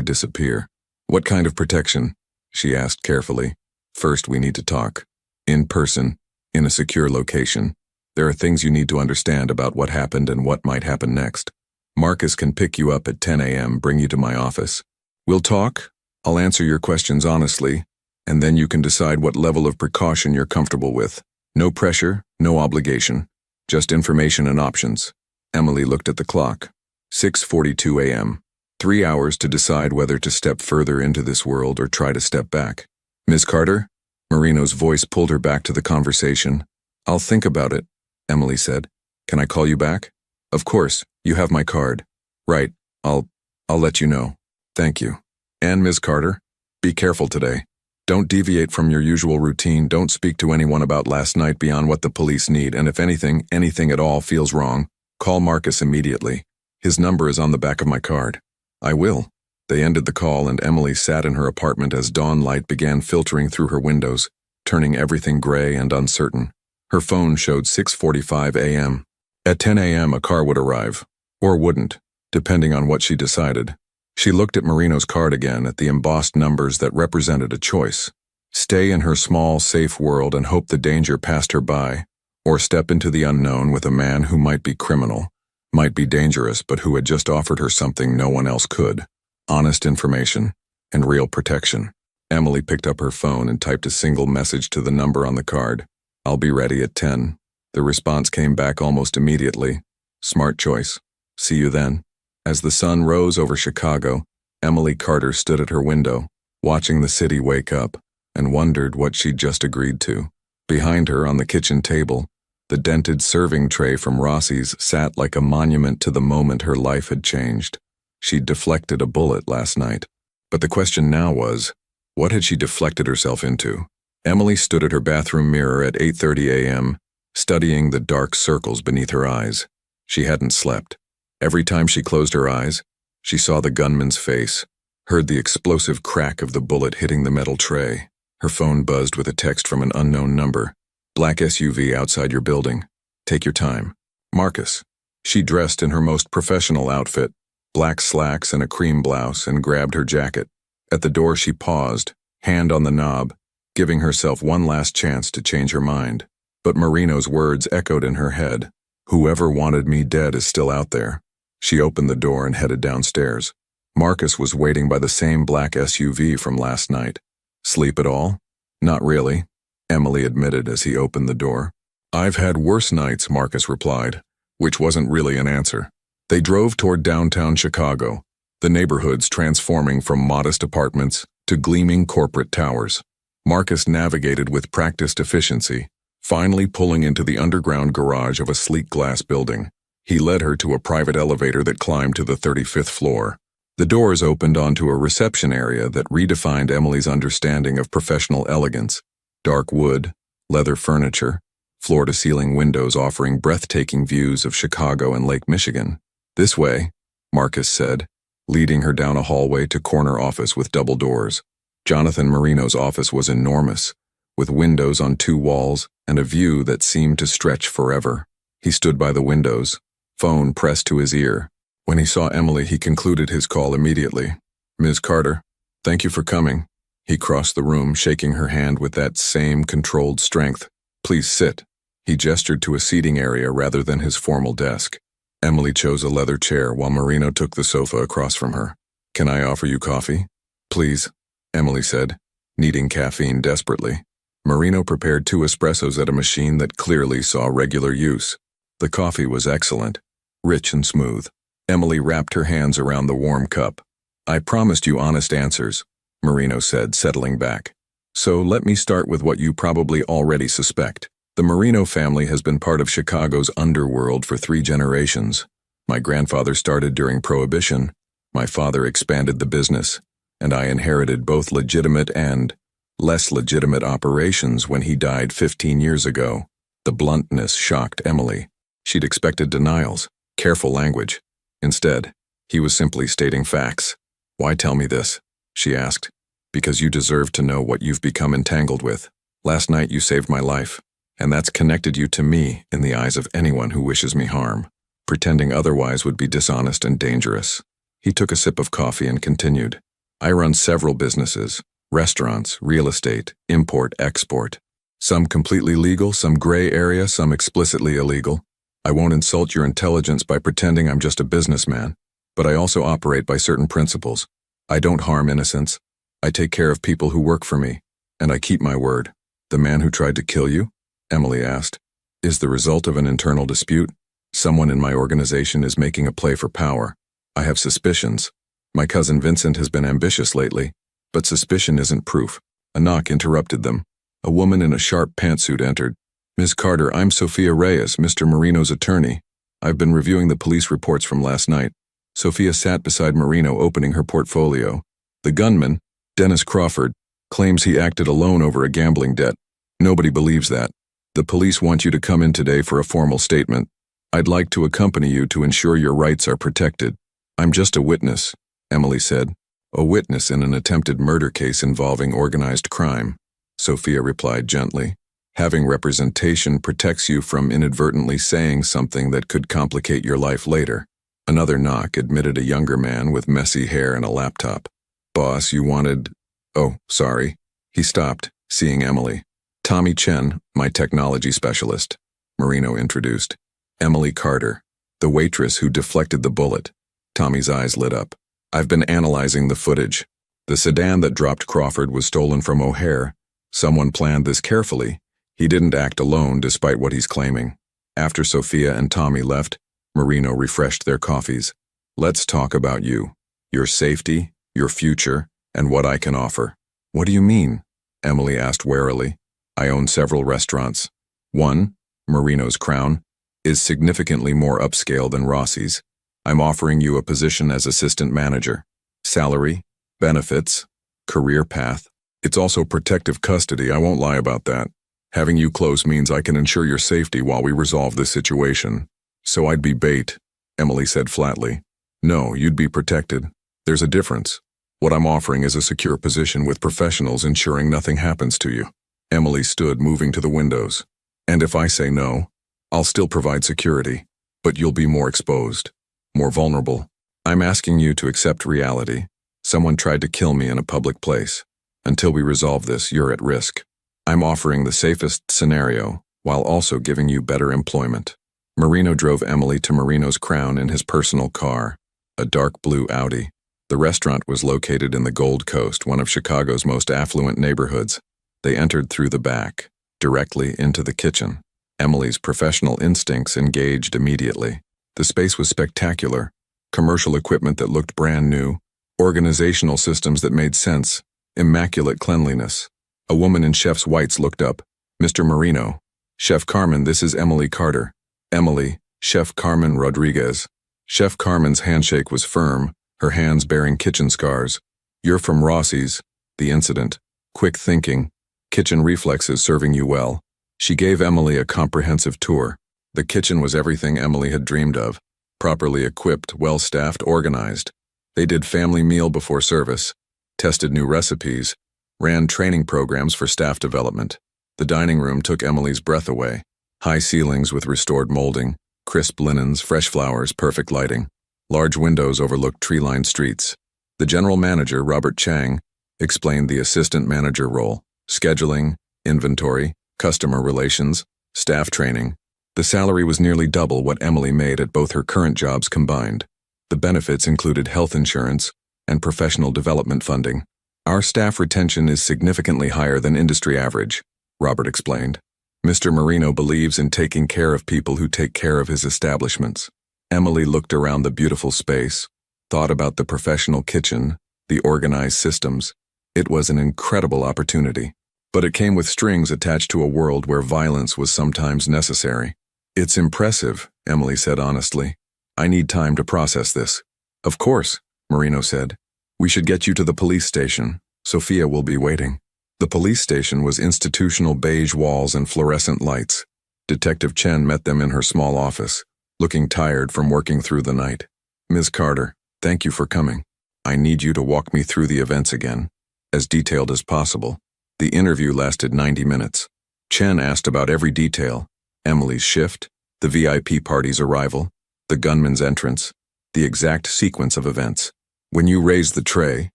disappear. "What kind of protection?" she asked carefully. "First, we need to talk. In person, in a secure location. There are things you need to understand about what happened and what might happen next. Marcus can pick you up at 10 a.m., bring you to my office. We'll talk, I'll answer your questions honestly, and then you can decide what level of precaution you're comfortable with. No pressure, no obligation, just information and options." Emily looked at the clock. 6:42 a.m. 3 hours to decide whether to step further into this world or try to step back. Ms. Carter? Marino's voice pulled her back to the conversation. I'll think about it, Emily said. Can I call you back? Of course, you have my card. Right, I'll let you know. Thank you. And Ms. Carter, be careful today. Don't deviate from your usual routine. Don't speak to anyone about last night beyond what the police need, and if anything at all feels wrong, call Marcus immediately. His number is on the back of my card. I will. They ended the call and Emily sat in her apartment as dawn light began filtering through her windows, turning everything gray and uncertain. Her phone showed 6:45 a.m. At 10 a.m. a car would arrive, or wouldn't, depending on what she decided. She looked at Marino's card again, at the embossed numbers that represented a choice. Stay in her small, safe world and hope the danger passed her by, or step into the unknown with a man who might be criminal, might be dangerous, but who had just offered her something no one else could: honest information and real protection. Emily picked up her phone and typed a single message to the number on the card. I'll be ready at 10. The response came back almost immediately. Smart choice. See you then. As the sun rose over Chicago, Emily Carter stood at her window, watching the city wake up, and wondered what she'd just agreed to. Behind her on the kitchen table, the dented serving tray from Rossi's sat like a monument to the moment her life had changed. She'd deflected a bullet last night. But the question now was, what had she deflected herself into? Emily stood at her bathroom mirror at 8:30 a.m., studying the dark circles beneath her eyes. She hadn't slept. Every time she closed her eyes, she saw the gunman's face, heard the explosive crack of the bullet hitting the metal tray. Her phone buzzed with a text from an unknown number. Black SUV outside your building. Take your time. Marcus. She dressed in her most professional outfit, black slacks and a cream blouse, and grabbed her jacket. At the door she paused, hand on the knob, giving herself one last chance to change her mind. But Marino's words echoed in her head. Whoever wanted me dead is still out there. She opened the door and headed downstairs. Marcus was waiting by the same black SUV from last night. Sleep at all? Not really, Emily admitted as he opened the door. I've had worse nights, Marcus replied, which wasn't really an answer. They drove toward downtown Chicago, the neighborhoods transforming from modest apartments to gleaming corporate towers. Marcus navigated with practiced efficiency, finally pulling into the underground garage of a sleek glass building. He led her to a private elevator that climbed to the 35th floor. The doors opened onto a reception area that redefined Emily's understanding of professional elegance. Dark wood, leather furniture, floor-to-ceiling windows offering breathtaking views of Chicago and Lake Michigan. This way, Marcus said, leading her down a hallway to corner office with double doors. Jonathan Marino's office was enormous, with windows on 2 walls and a view that seemed to stretch forever. He stood by the windows, phone pressed to his ear. When he saw Emily, he concluded his call immediately. Ms. Carter, thank you for coming. He crossed the room, shaking her hand with that same controlled strength. Please sit. He gestured to a seating area rather than his formal desk. Emily chose a leather chair while Marino took the sofa across from her. Can I offer you coffee? Please, Emily said, needing caffeine desperately. Marino prepared 2 espressos at a machine that clearly saw regular use. The coffee was excellent, rich and smooth. Emily wrapped her hands around the warm cup. I promised you honest answers, Marino said, settling back. So let me start with what you probably already suspect. The Marino family has been part of Chicago's underworld for 3 generations. My grandfather started during Prohibition, my father expanded the business, and I inherited both legitimate and less legitimate operations when he died 15 years ago. The bluntness shocked Emily. She'd expected denials, careful language. Instead, he was simply stating facts. Why tell me this? She asked. Because you deserve to know what you've become entangled with. Last night you saved my life, and that's connected you to me in the eyes of anyone who wishes me harm. Pretending otherwise would be dishonest and dangerous. He took a sip of coffee and continued. I run several businesses, restaurants, real estate, import, export. Some completely legal, some gray area, some explicitly illegal. I won't insult your intelligence by pretending I'm just a businessman, but I also operate by certain principles. I don't harm innocents. I take care of people who work for me, and I keep my word. The man who tried to kill you? Emily asked. Is the result of an internal dispute? Someone in my organization is making a play for power. I have suspicions. My cousin Vincent has been ambitious lately, but suspicion isn't proof. A knock interrupted them. A woman in a sharp pantsuit entered. Ms. Carter, I'm Sophia Reyes, Mr. Marino's attorney. I've been reviewing the police reports from last night. Sophia sat beside Marino, opening her portfolio. The gunman, Dennis Crawford, claims he acted alone over a gambling debt. Nobody believes that. The police want you to come in today for a formal statement. I'd like to accompany you to ensure your rights are protected. I'm just a witness, Emily said. A witness in an attempted murder case involving organized crime, Sophia replied gently. Having representation protects you from inadvertently saying something that could complicate your life later. Another knock admitted a younger man with messy hair and a laptop. Boss, you wanted... Oh, sorry. He stopped, seeing Emily. Tommy Chen, my technology specialist, Marino introduced. Emily Carter, the waitress who deflected the bullet. Tommy's eyes lit up. I've been analyzing the footage. The sedan that dropped Crawford was stolen from O'Hare. Someone planned this carefully. He didn't act alone despite what he's claiming. After Sophia and Tommy left, Marino refreshed their coffees. Let's talk about you, your safety, your future, and what I can offer. What do you mean? Emily asked warily. I own several restaurants. One, Marino's Crown, is significantly more upscale than Rossi's. I'm offering you a position as assistant manager. Salary, benefits, career path. It's also protective custody, I won't lie about that. Having you close means I can ensure your safety while we resolve this situation. So I'd be bait, Emily said flatly. No, you'd be protected. There's a difference. What I'm offering is a secure position with professionals ensuring nothing happens to you. Emily stood, moving to the windows. And if I say no, I'll still provide security, but you'll be more exposed, more vulnerable. I'm asking you to accept reality. Someone tried to kill me in a public place. Until we resolve this, you're at risk. I'm offering the safest scenario, while also giving you better employment. Marino drove Emily to Marino's Crown in his personal car, a dark blue Audi. The restaurant was located in the Gold Coast, one of Chicago's most affluent neighborhoods. They entered through the back, directly into the kitchen. Emily's professional instincts engaged immediately. The space was spectacular. Commercial equipment that looked brand new, organizational systems that made sense, immaculate cleanliness. A woman in chef's whites looked up. Mr. Marino. Chef Carmen, this is Emily Carter. Emily, Chef Carmen Rodriguez. Chef Carmen's handshake was firm, her hands bearing kitchen scars. You're from Rossi's. The incident. Quick thinking. Kitchen reflexes serving you well. She gave Emily a comprehensive tour. The kitchen was everything Emily had dreamed of. Properly equipped, well-staffed, organized. They did family meal before service, tested new recipes, ran training programs for staff development. The dining room took Emily's breath away. High ceilings with restored molding, crisp linens, fresh flowers, perfect lighting. Large windows overlooked tree-lined streets. The general manager, Robert Chang, explained the assistant manager role, scheduling, inventory, customer relations, staff training. The salary was nearly double what Emily made at both her current jobs combined. The benefits included health insurance and professional development funding. Our staff retention is significantly higher than industry average, Robert explained. Mr. Marino believes in taking care of people who take care of his establishments. Emily looked around the beautiful space, thought about the professional kitchen, the organized systems. It was an incredible opportunity. But it came with strings attached to a world where violence was sometimes necessary. It's impressive, Emily said honestly. I need time to process this. Of course, Marino said. We should get you to the police station. Sophia will be waiting. The police station was institutional beige walls and fluorescent lights. Detective Chen met them in her small office, looking tired from working through the night. Ms. Carter, thank you for coming. I need you to walk me through the events again, as detailed as possible. The interview lasted 90 minutes. Chen asked about every detail: Emily's shift, the VIP party's arrival, the gunman's entrance, the exact sequence of events. When you raised the tray,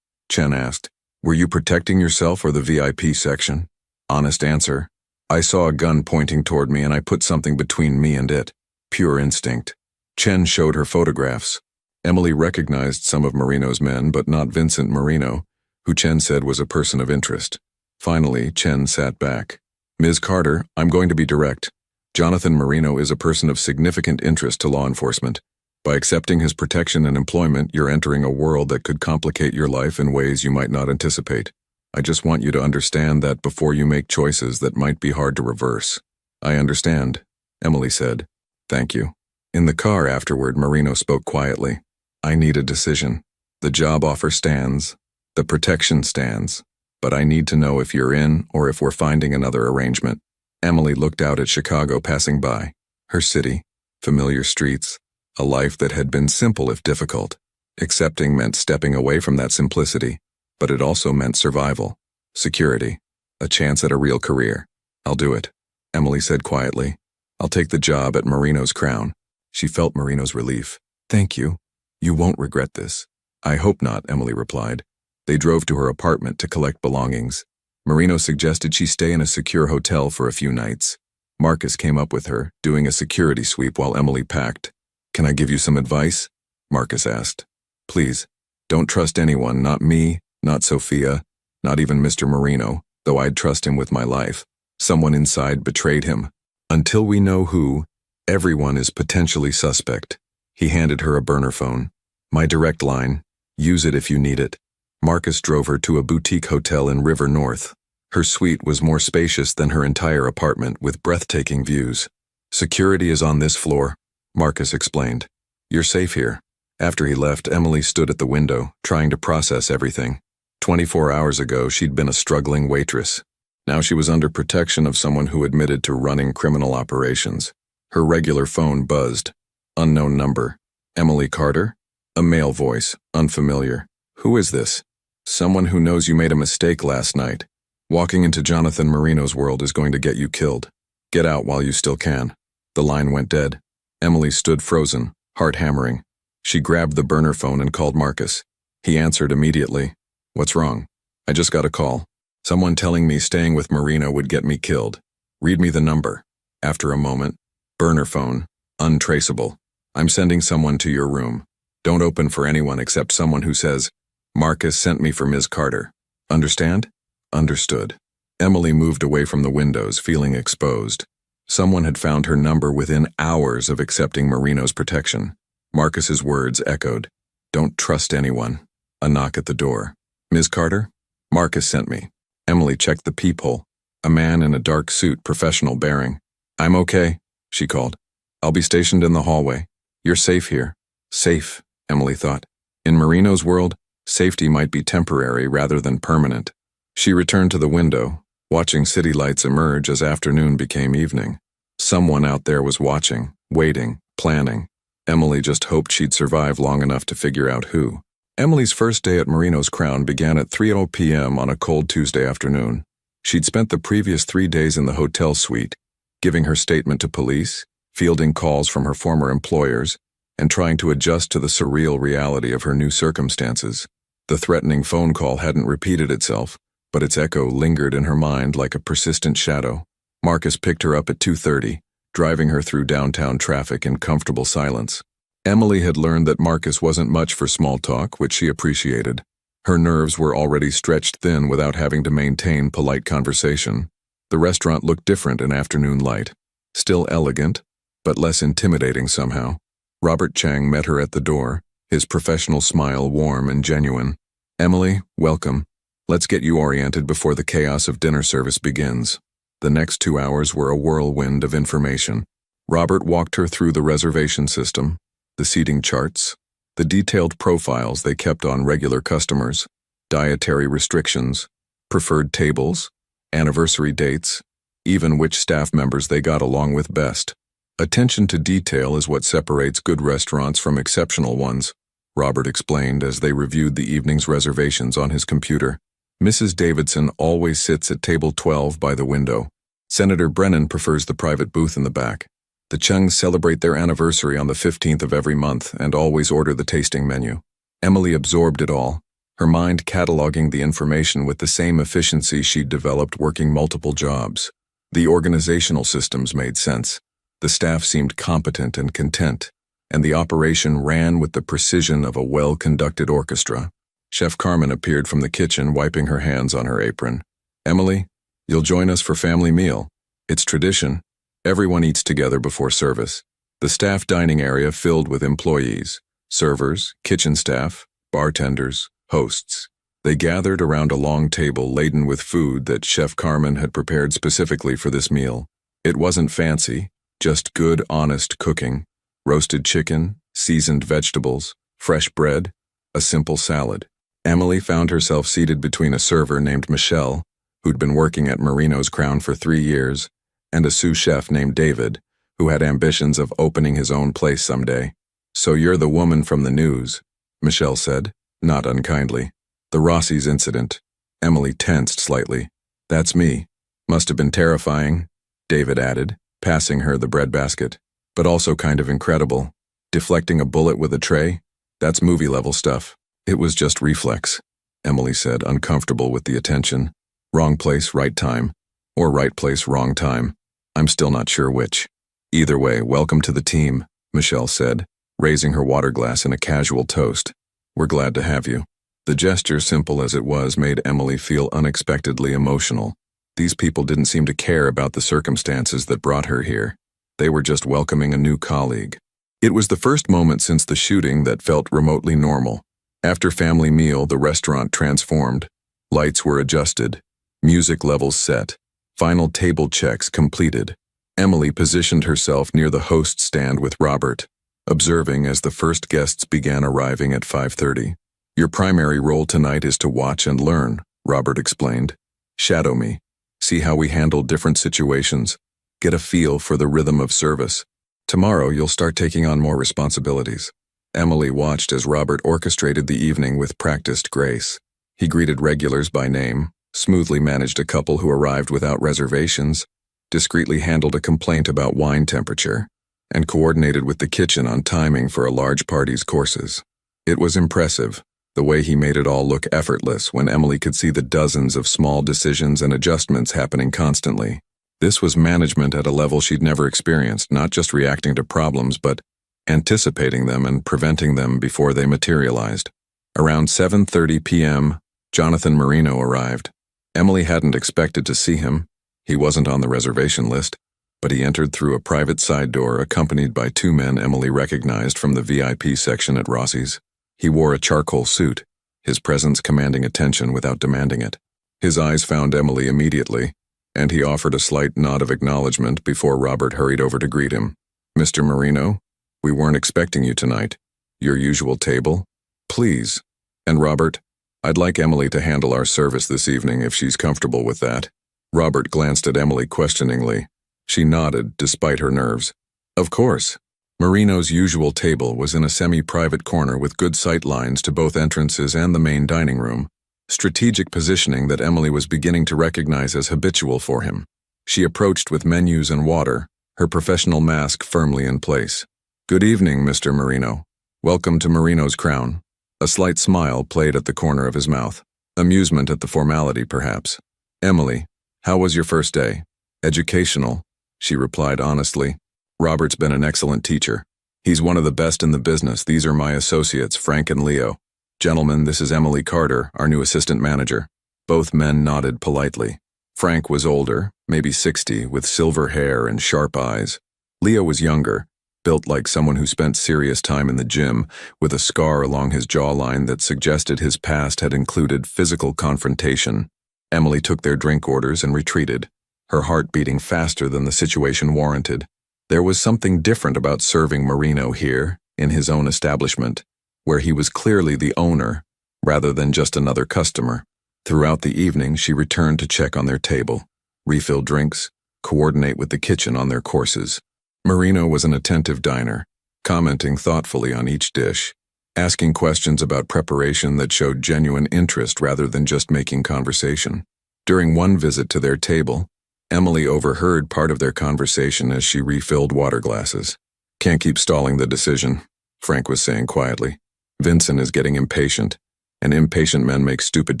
Chen asked, were you protecting yourself or the VIP section? Honest answer, I saw a gun pointing toward me and I put something between me and it. Pure instinct. Chen showed her photographs. Emily recognized some of Marino's men, but not Vincent Marino, who Chen said was a person of interest. Finally, Chen sat back. Ms. Carter, I'm going to be direct. Jonathan Marino is a person of significant interest to law enforcement. By accepting his protection and employment, you're entering a world that could complicate your life in ways you might not anticipate. I just want you to understand that before you make choices that might be hard to reverse. I understand, Emily said. Thank you. In the car afterward, Marino spoke quietly. I need a decision. The job offer stands. The protection stands. But I need to know if you're in or if we're finding another arrangement. Emily looked out at Chicago passing by. Her city, familiar streets, a life that had been simple if difficult. Accepting meant stepping away from that simplicity, but it also meant survival, security, a chance at a real career. I'll do it, Emily said quietly. I'll take the job at Marino's Crown. She felt Marino's relief. Thank you. You won't regret this. I hope not, Emily replied. They drove to her apartment to collect belongings. Marino suggested she stay in a secure hotel for a few nights. Marcus came up with her, doing a security sweep while Emily packed. Can I give you some advice? Marcus asked. Please, don't trust anyone, not me, not Sophia, not even Mr. Marino, though I'd trust him with my life. Someone inside betrayed him. Until we know who, everyone is potentially suspect. He handed her a burner phone. My direct line. Use it if you need it. Marcus drove her to a boutique hotel in River North. Her suite was more spacious than her entire apartment with breathtaking views. Security is on this floor, Marcus explained. You're safe here. After he left, Emily stood at the window, trying to process everything. 24 hours ago, she'd been a struggling waitress. Now she was under protection of someone who admitted to running criminal operations. Her regular phone buzzed. Unknown number. Emily Carter? A male voice, unfamiliar. Who is this? Someone who knows you made a mistake last night. Walking into Jonathan Marino's world is going to get you killed. Get out while you still can. The line went dead. Emily stood frozen, heart hammering. She grabbed the burner phone and called Marcus. He answered immediately. What's wrong? I just got a call. Someone telling me staying with Marino would get me killed. Read me the number. After a moment. Burner phone. Untraceable. I'm sending someone to your room. Don't open for anyone except someone who says, Marcus sent me for Ms. Carter. Understand? Understood. Emily moved away from the windows, feeling exposed. Someone had found her number within hours of accepting Marino's protection. Marcus's words echoed. Don't trust anyone. A knock at the door. Ms. Carter? Marcus sent me. Emily checked the peephole. A man in a dark suit, professional bearing. I'm okay, she called. I'll be stationed in the hallway. You're safe here. Safe, Emily thought. In Marino's world, safety might be temporary rather than permanent. She returned to the window, watching city lights emerge as afternoon became evening. Someone out there was watching, waiting, planning. Emily just hoped she'd survive long enough to figure out who. Emily's first day at Marino's Crown began at 3:00 p.m. on a cold Tuesday afternoon. She'd spent the previous 3 days in the hotel suite, giving her statement to police, fielding calls from her former employers, and trying to adjust to the surreal reality of her new circumstances. The threatening phone call hadn't repeated itself, but its echo lingered in her mind like a persistent shadow. Marcus picked her up at 2:30, driving her through downtown traffic in comfortable silence. Emily had learned that Marcus wasn't much for small talk, which she appreciated. Her nerves were already stretched thin without having to maintain polite conversation. The restaurant looked different in afternoon light. Still elegant, but less intimidating somehow. Robert Chang met her at the door, his professional smile warm and genuine. Emily, welcome. Let's get you oriented before the chaos of dinner service begins. The next 2 hours were a whirlwind of information. Robert walked her through the reservation system, the seating charts, the detailed profiles they kept on regular customers, dietary restrictions, preferred tables, anniversary dates, even which staff members they got along with best. Attention to detail is what separates good restaurants from exceptional ones, Robert explained as they reviewed the evening's reservations on his computer. Mrs. Davidson always sits at table 12 by the window. Senator Brennan prefers the private booth in the back. The Chungs celebrate their anniversary on the 15th of every month and always order the tasting menu. Emily absorbed it all, her mind cataloging the information with the same efficiency she'd developed working multiple jobs. The organizational systems made sense. The staff seemed competent and content, and the operation ran with the precision of a well-conducted orchestra. Chef Carmen appeared from the kitchen, wiping her hands on her apron. Emily, you'll join us for family meal. It's tradition. Everyone eats together before service. The staff dining area filled with employees, servers, kitchen staff, bartenders, hosts. They gathered around a long table laden with food that Chef Carmen had prepared specifically for this meal. It wasn't fancy, just good, honest cooking. Roasted chicken, seasoned vegetables, fresh bread, a simple salad. Emily found herself seated between a server named Michelle, who'd been working at Marino's Crown for 3 years, and a sous chef named David, who had ambitions of opening his own place someday. "So you're the woman from the news," Michelle said, not unkindly. "The Rossi's incident." Emily tensed slightly. "That's me. Must have been terrifying," David added, passing her the breadbasket. "But also kind of incredible. Deflecting a bullet with a tray? That's movie-level stuff." "It was just reflex," Emily said, uncomfortable with the attention. "Wrong place, right time. Or right place, wrong time. I'm still not sure which. Either way, welcome to the team," Michelle said, raising her water glass in a casual toast. "We're glad to have you." The gesture, simple as it was, made Emily feel unexpectedly emotional. These people didn't seem to care about the circumstances that brought her here. They were just welcoming a new colleague. It was the first moment since the shooting that felt remotely normal. After family meal, the restaurant transformed. Lights were adjusted. Music levels set. Final table checks completed. Emily positioned herself near the host stand with Robert, observing as the first guests began arriving at 5:30. "Your primary role tonight is to watch and learn," Robert explained. "Shadow me. See how we handle different situations. Get a feel for the rhythm of service. Tomorrow you'll start taking on more responsibilities." Emily watched as Robert orchestrated the evening with practiced grace. He greeted regulars by name, smoothly managed a couple who arrived without reservations, discreetly handled a complaint about wine temperature, and coordinated with the kitchen on timing for a large party's courses. It was impressive, the way he made it all look effortless when Emily could see the dozens of small decisions and adjustments happening constantly. This was management at a level she'd never experienced, not just reacting to problems, but anticipating them and preventing them before they materialized. Around 7:30 p.m., Jonathan Marino arrived. Emily hadn't expected to see him. He wasn't on the reservation list, but he entered through a private side door accompanied by 2 men Emily recognized from the VIP section at Rossi's. He wore a charcoal suit, his presence commanding attention without demanding it. His eyes found Emily immediately, and he offered a slight nod of acknowledgement before Robert hurried over to greet him. "Mr. Marino, we weren't expecting you tonight. Your usual table? Please. And Robert, I'd like Emily to handle our service this evening if she's comfortable with that." Robert glanced at Emily questioningly. She nodded, despite her nerves. "Of course." Marino's usual table was in a semi-private corner with good sight lines to both entrances and the main dining room, strategic positioning that Emily was beginning to recognize as habitual for him. She approached with menus and water, her professional mask firmly in place. "Good evening, Mr. Marino. Welcome to Marino's Crown." A slight smile played at the corner of his mouth. Amusement at the formality, perhaps. "Emily, how was your first day?" "Educational," she replied honestly. "Robert's been an excellent teacher. He's one of the best in the business. These are my associates, Frank and Leo. Gentlemen, this is Emily Carter, our new assistant manager." Both men nodded politely. Frank was older, maybe 60, with silver hair and sharp eyes. Leo was younger, built like someone who spent serious time in the gym, with a scar along his jawline that suggested his past had included physical confrontation. Emily took their drink orders and retreated, her heart beating faster than the situation warranted. There was something different about serving Marino here, in his own establishment, where he was clearly the owner, rather than just another customer. Throughout the evening, she returned to check on their table, refill drinks, coordinate with the kitchen on their courses. Marino was an attentive diner, commenting thoughtfully on each dish, asking questions about preparation that showed genuine interest rather than just making conversation. During one visit to their table, Emily overheard part of their conversation as she refilled water glasses. "Can't keep stalling the decision," Frank was saying quietly. "Vincent is getting impatient, and impatient men make stupid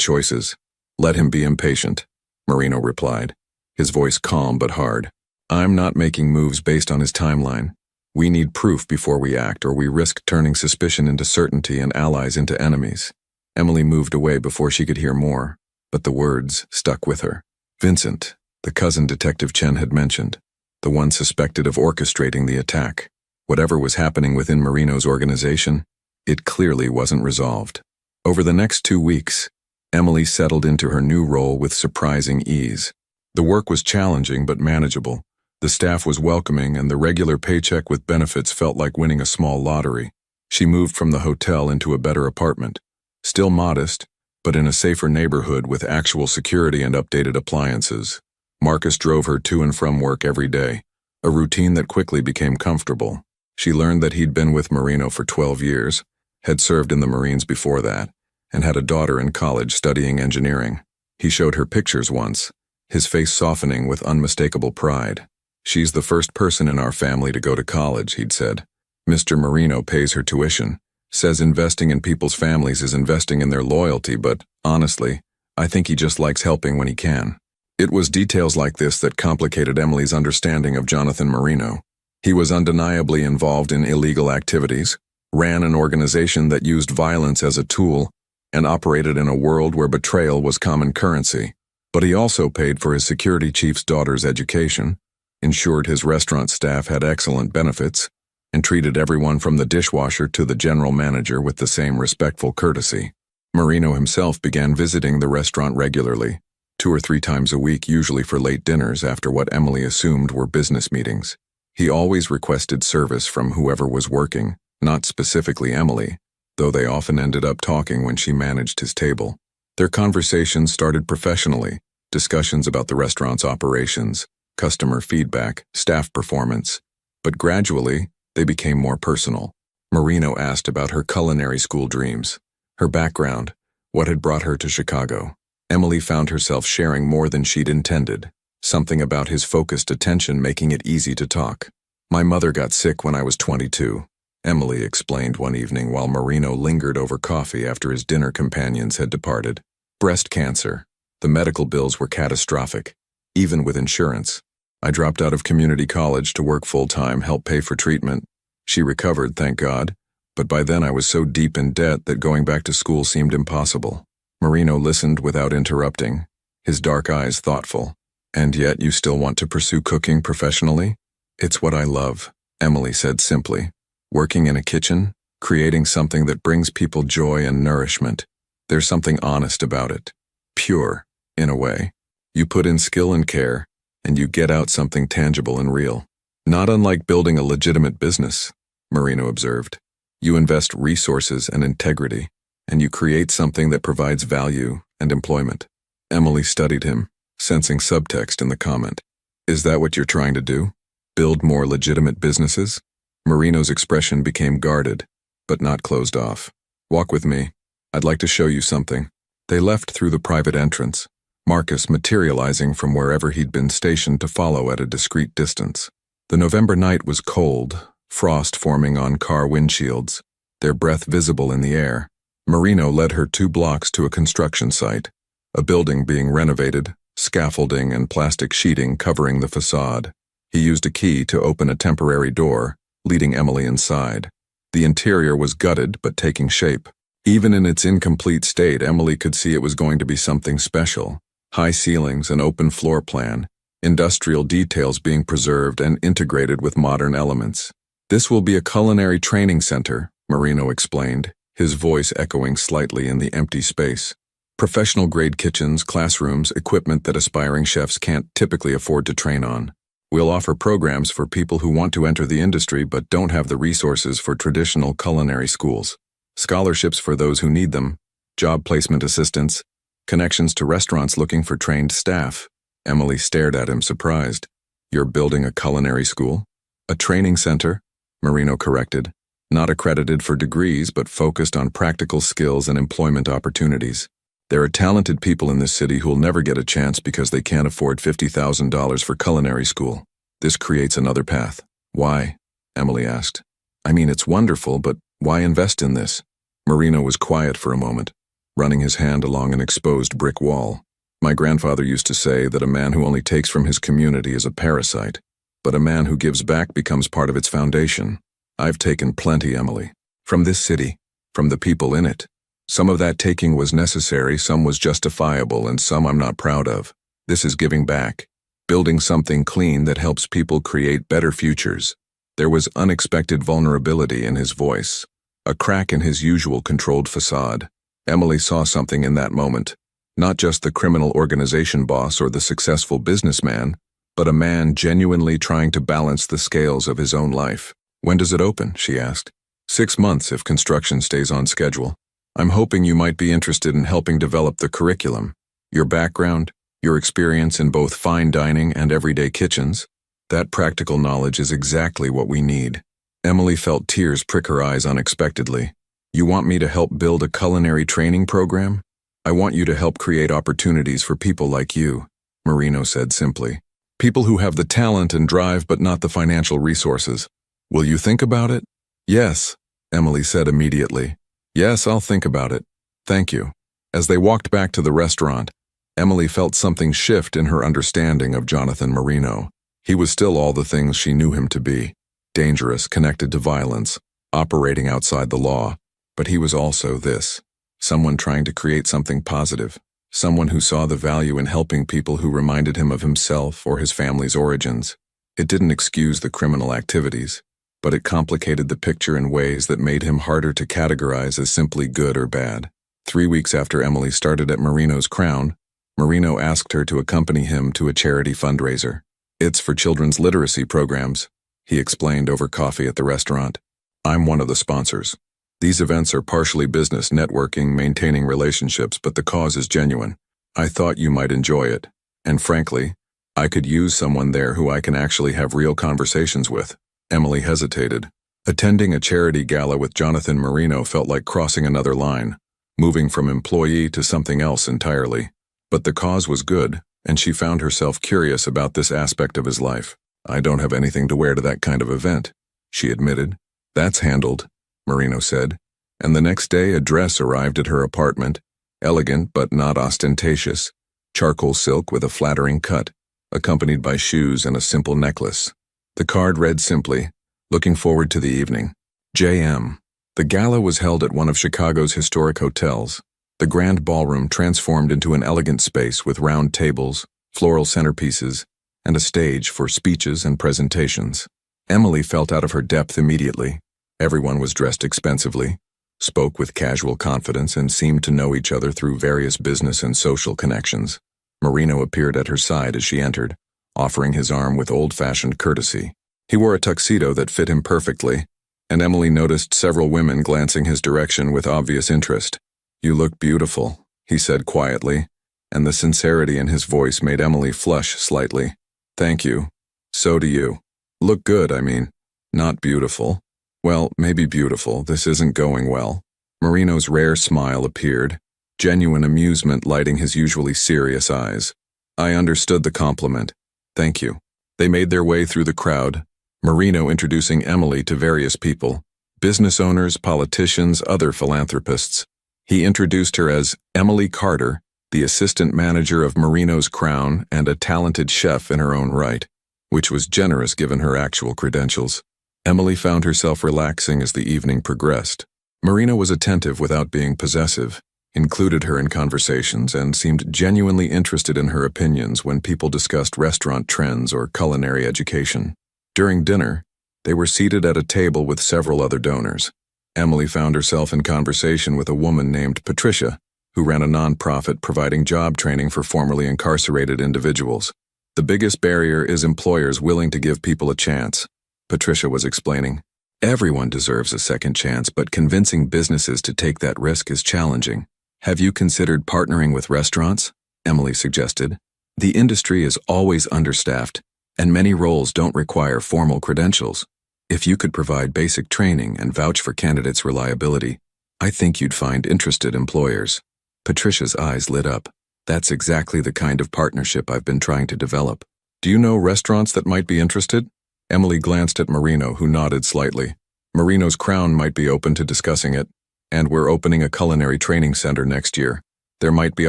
choices. Let him be impatient," Marino replied, his voice calm but hard. "I'm not making moves based on his timeline. We need proof before we act, or we risk turning suspicion into certainty and allies into enemies." Emily moved away before she could hear more, but the words stuck with her. Vincent, the cousin Detective Chen had mentioned. the one suspected of orchestrating the attack. Whatever was happening within Marino's organization, it clearly wasn't resolved. Over the next 2 weeks, Emily settled into her new role with surprising ease. The work was challenging but manageable. The staff was welcoming, and the regular paycheck with benefits felt like winning a small lottery. She moved from the hotel into a better apartment. Still modest, but in a safer neighborhood with actual security and updated appliances. Marcus drove her to and from work every day, a routine that quickly became comfortable. She learned that he'd been with Marino for 12 years, had served in the Marines before that, and had a daughter in college studying engineering. He showed her pictures once, his face softening with unmistakable pride. "She's the first person in our family to go to college," he'd said. "Mr. Marino pays her tuition, says investing in people's families is investing in their loyalty, but, honestly, I think he just likes helping when he can." It was details like this that complicated Emily's understanding of Jonathan Marino. He was undeniably involved in illegal activities, ran an organization that used violence as a tool, and operated in a world where betrayal was common currency. But he also paid for his security chief's daughter's education, ensured his restaurant staff had excellent benefits, and treated everyone from the dishwasher to the general manager with the same respectful courtesy. Marino himself began visiting the restaurant regularly, 2 or 3 times a week, usually for late dinners after what Emily assumed were business meetings. He always requested service from whoever was working, not specifically Emily, though they often ended up talking when she managed his table. Their conversations started professionally, discussions about the restaurant's operations, customer feedback, staff performance, but gradually, they became more personal. Marino asked about her culinary school dreams, her background, what had brought her to Chicago. Emily found herself sharing more than she'd intended, something about his focused attention making it easy to talk. "My mother got sick when I was 22, Emily explained one evening while Marino lingered over coffee after his dinner companions had departed. "Breast cancer. The medical bills were catastrophic, even with insurance. I dropped out of community college to work full-time, help pay for treatment. She recovered, thank God, but by then I was so deep in debt that going back to school seemed impossible." Marino listened without interrupting, his dark eyes thoughtful. "And yet you still want to pursue cooking professionally?" "It's what I love," Emily said simply. "Working in a kitchen, creating something that brings people joy and nourishment. There's something honest about it. Pure, in a way. You put in skill and care, and you get out something tangible and real. Not unlike building a legitimate business," Marino observed. "You invest resources and integrity, and you create something that provides value and employment." Emily studied him, sensing subtext in the comment. "Is that what you're trying to do? Build more legitimate businesses?" Marino's expression became guarded, but not closed off. "Walk with me. I'd like to show you something." They left through the private entrance, Marcus materializing from wherever he'd been stationed to follow at a discreet distance. The November night was cold, frost forming on car windshields, their breath visible in the air. Marino led her 2 blocks to a construction site, a building being renovated, scaffolding and plastic sheeting covering the facade. He used a key to open a temporary door, leading Emily inside. The interior was gutted but taking shape. Even in its incomplete state, Emily could see it was going to be something special. High ceilings, an open floor plan, industrial details being preserved and integrated with modern elements. "This will be a culinary training center," Marino explained, his voice echoing slightly in the empty space. "Professional-grade kitchens, classrooms, equipment that aspiring chefs can't typically afford to train on. We'll offer programs for people who want to enter the industry but don't have the resources for traditional culinary schools. Scholarships for those who need them, job placement assistance, connections to restaurants looking for trained staff." Emily stared at him, surprised. "You're building a culinary school?" "A training center," Marino corrected. "Not accredited for degrees, but focused on practical skills and employment opportunities. There are talented people in this city who'll never get a chance because they can't afford $50,000 for culinary school. This creates another path." "Why?" Emily asked. "I mean, it's wonderful, but why invest in this?" Marino was quiet for a moment, running his hand along an exposed brick wall. "My grandfather used to say that a man who only takes from his community is a parasite, but a man who gives back becomes part of its foundation. I've taken plenty, Emily. From this city, from the people in it. Some of that taking was necessary, some was justifiable, and some I'm not proud of. This is giving back. building something clean that helps people create better futures. There was unexpected vulnerability in his voice, a crack in his usual controlled facade. Emily saw something in that moment, not just the criminal organization boss or the successful businessman, but a man genuinely trying to balance the scales of his own life. "When does it open?" she asked. 6 months if construction stays on schedule. "I'm hoping you might be interested in helping develop the curriculum. Your background, your experience in both fine dining and everyday kitchens, that practical knowledge is exactly what we need." Emily felt tears prick her eyes unexpectedly. "You want me to help build a culinary training program? I want you to help create opportunities for people like you," Marino said simply. "People who have the talent and drive but not the financial resources. Will you think about it?" "Yes," Emily said immediately. "Yes, I'll think about it. Thank you." As they walked back to the restaurant, Emily felt something shift in her understanding of Jonathan Marino. He was still all the things she knew him to be: dangerous, connected to violence, operating outside the law. But he was also this: someone trying to create something positive, someone who saw the value in helping people who reminded him of himself or his family's origins. It didn't excuse the criminal activities, but it complicated the picture in ways that made him harder to categorize as simply good or bad. 3 weeks after Emily started at Marino's Crown, Marino asked her to accompany him to a charity fundraiser. "It's for children's literacy programs," he explained over coffee at the restaurant. "I'm one of the sponsors. These events are partially business, networking, maintaining relationships, but the cause is genuine. I thought you might enjoy it. And frankly, I could use someone there who I can actually have real conversations with." Emily hesitated. Attending a charity gala with Jonathan Marino felt like crossing another line, moving from employee to something else entirely. But the cause was good, and she found herself curious about this aspect of his life. "I don't have anything to wear to that kind of event," she admitted. "That's handled," Marino said, and the next day a dress arrived at her apartment, elegant but not ostentatious, charcoal silk with a flattering cut, accompanied by shoes and a simple necklace. The card read simply, "Looking forward to the evening. J.M." The gala was held at one of Chicago's historic hotels. The grand ballroom transformed into an elegant space with round tables, floral centerpieces, and a stage for speeches and presentations. Emily felt out of her depth immediately. Everyone was dressed expensively, spoke with casual confidence, and seemed to know each other through various business and social connections. Marino appeared at her side as she entered, offering his arm with old-fashioned courtesy. He wore a tuxedo that fit him perfectly, and Emily noticed several women glancing his direction with obvious interest. "You look beautiful," he said quietly, and the sincerity in his voice made Emily flush slightly. "Thank you. So do you. Look good, I mean. Not beautiful. Well, maybe beautiful. This isn't going well." Marino's rare smile appeared, genuine amusement lighting his usually serious eyes. "I understood the compliment. Thank you." They made their way through the crowd, Marino introducing Emily to various people: business owners, politicians, other philanthropists. He introduced her as Emily Carter, the assistant manager of Marino's Crown and a talented chef in her own right, which was generous given her actual credentials. Emily found herself relaxing as the evening progressed. Marino was attentive without being possessive, included her in conversations, and seemed genuinely interested in her opinions when people discussed restaurant trends or culinary education. During dinner, they were seated at a table with several other donors. Emily found herself in conversation with a woman named Patricia, who ran a nonprofit providing job training for formerly incarcerated individuals. "The biggest barrier is employers willing to give people a chance," Patricia was explaining. "Everyone deserves a second chance, but convincing businesses to take that risk is challenging." "Have you considered partnering with restaurants?" Emily suggested. "The industry is always understaffed, and many roles don't require formal credentials. If you could provide basic training and vouch for candidates' reliability, I think you'd find interested employers." Patricia's eyes lit up. "That's exactly the kind of partnership I've been trying to develop." "Do you know restaurants that might be interested?" Emily glanced at Marino, who nodded slightly. "Marino's Crown might be open to discussing it, and we're opening a culinary training center next year. There might be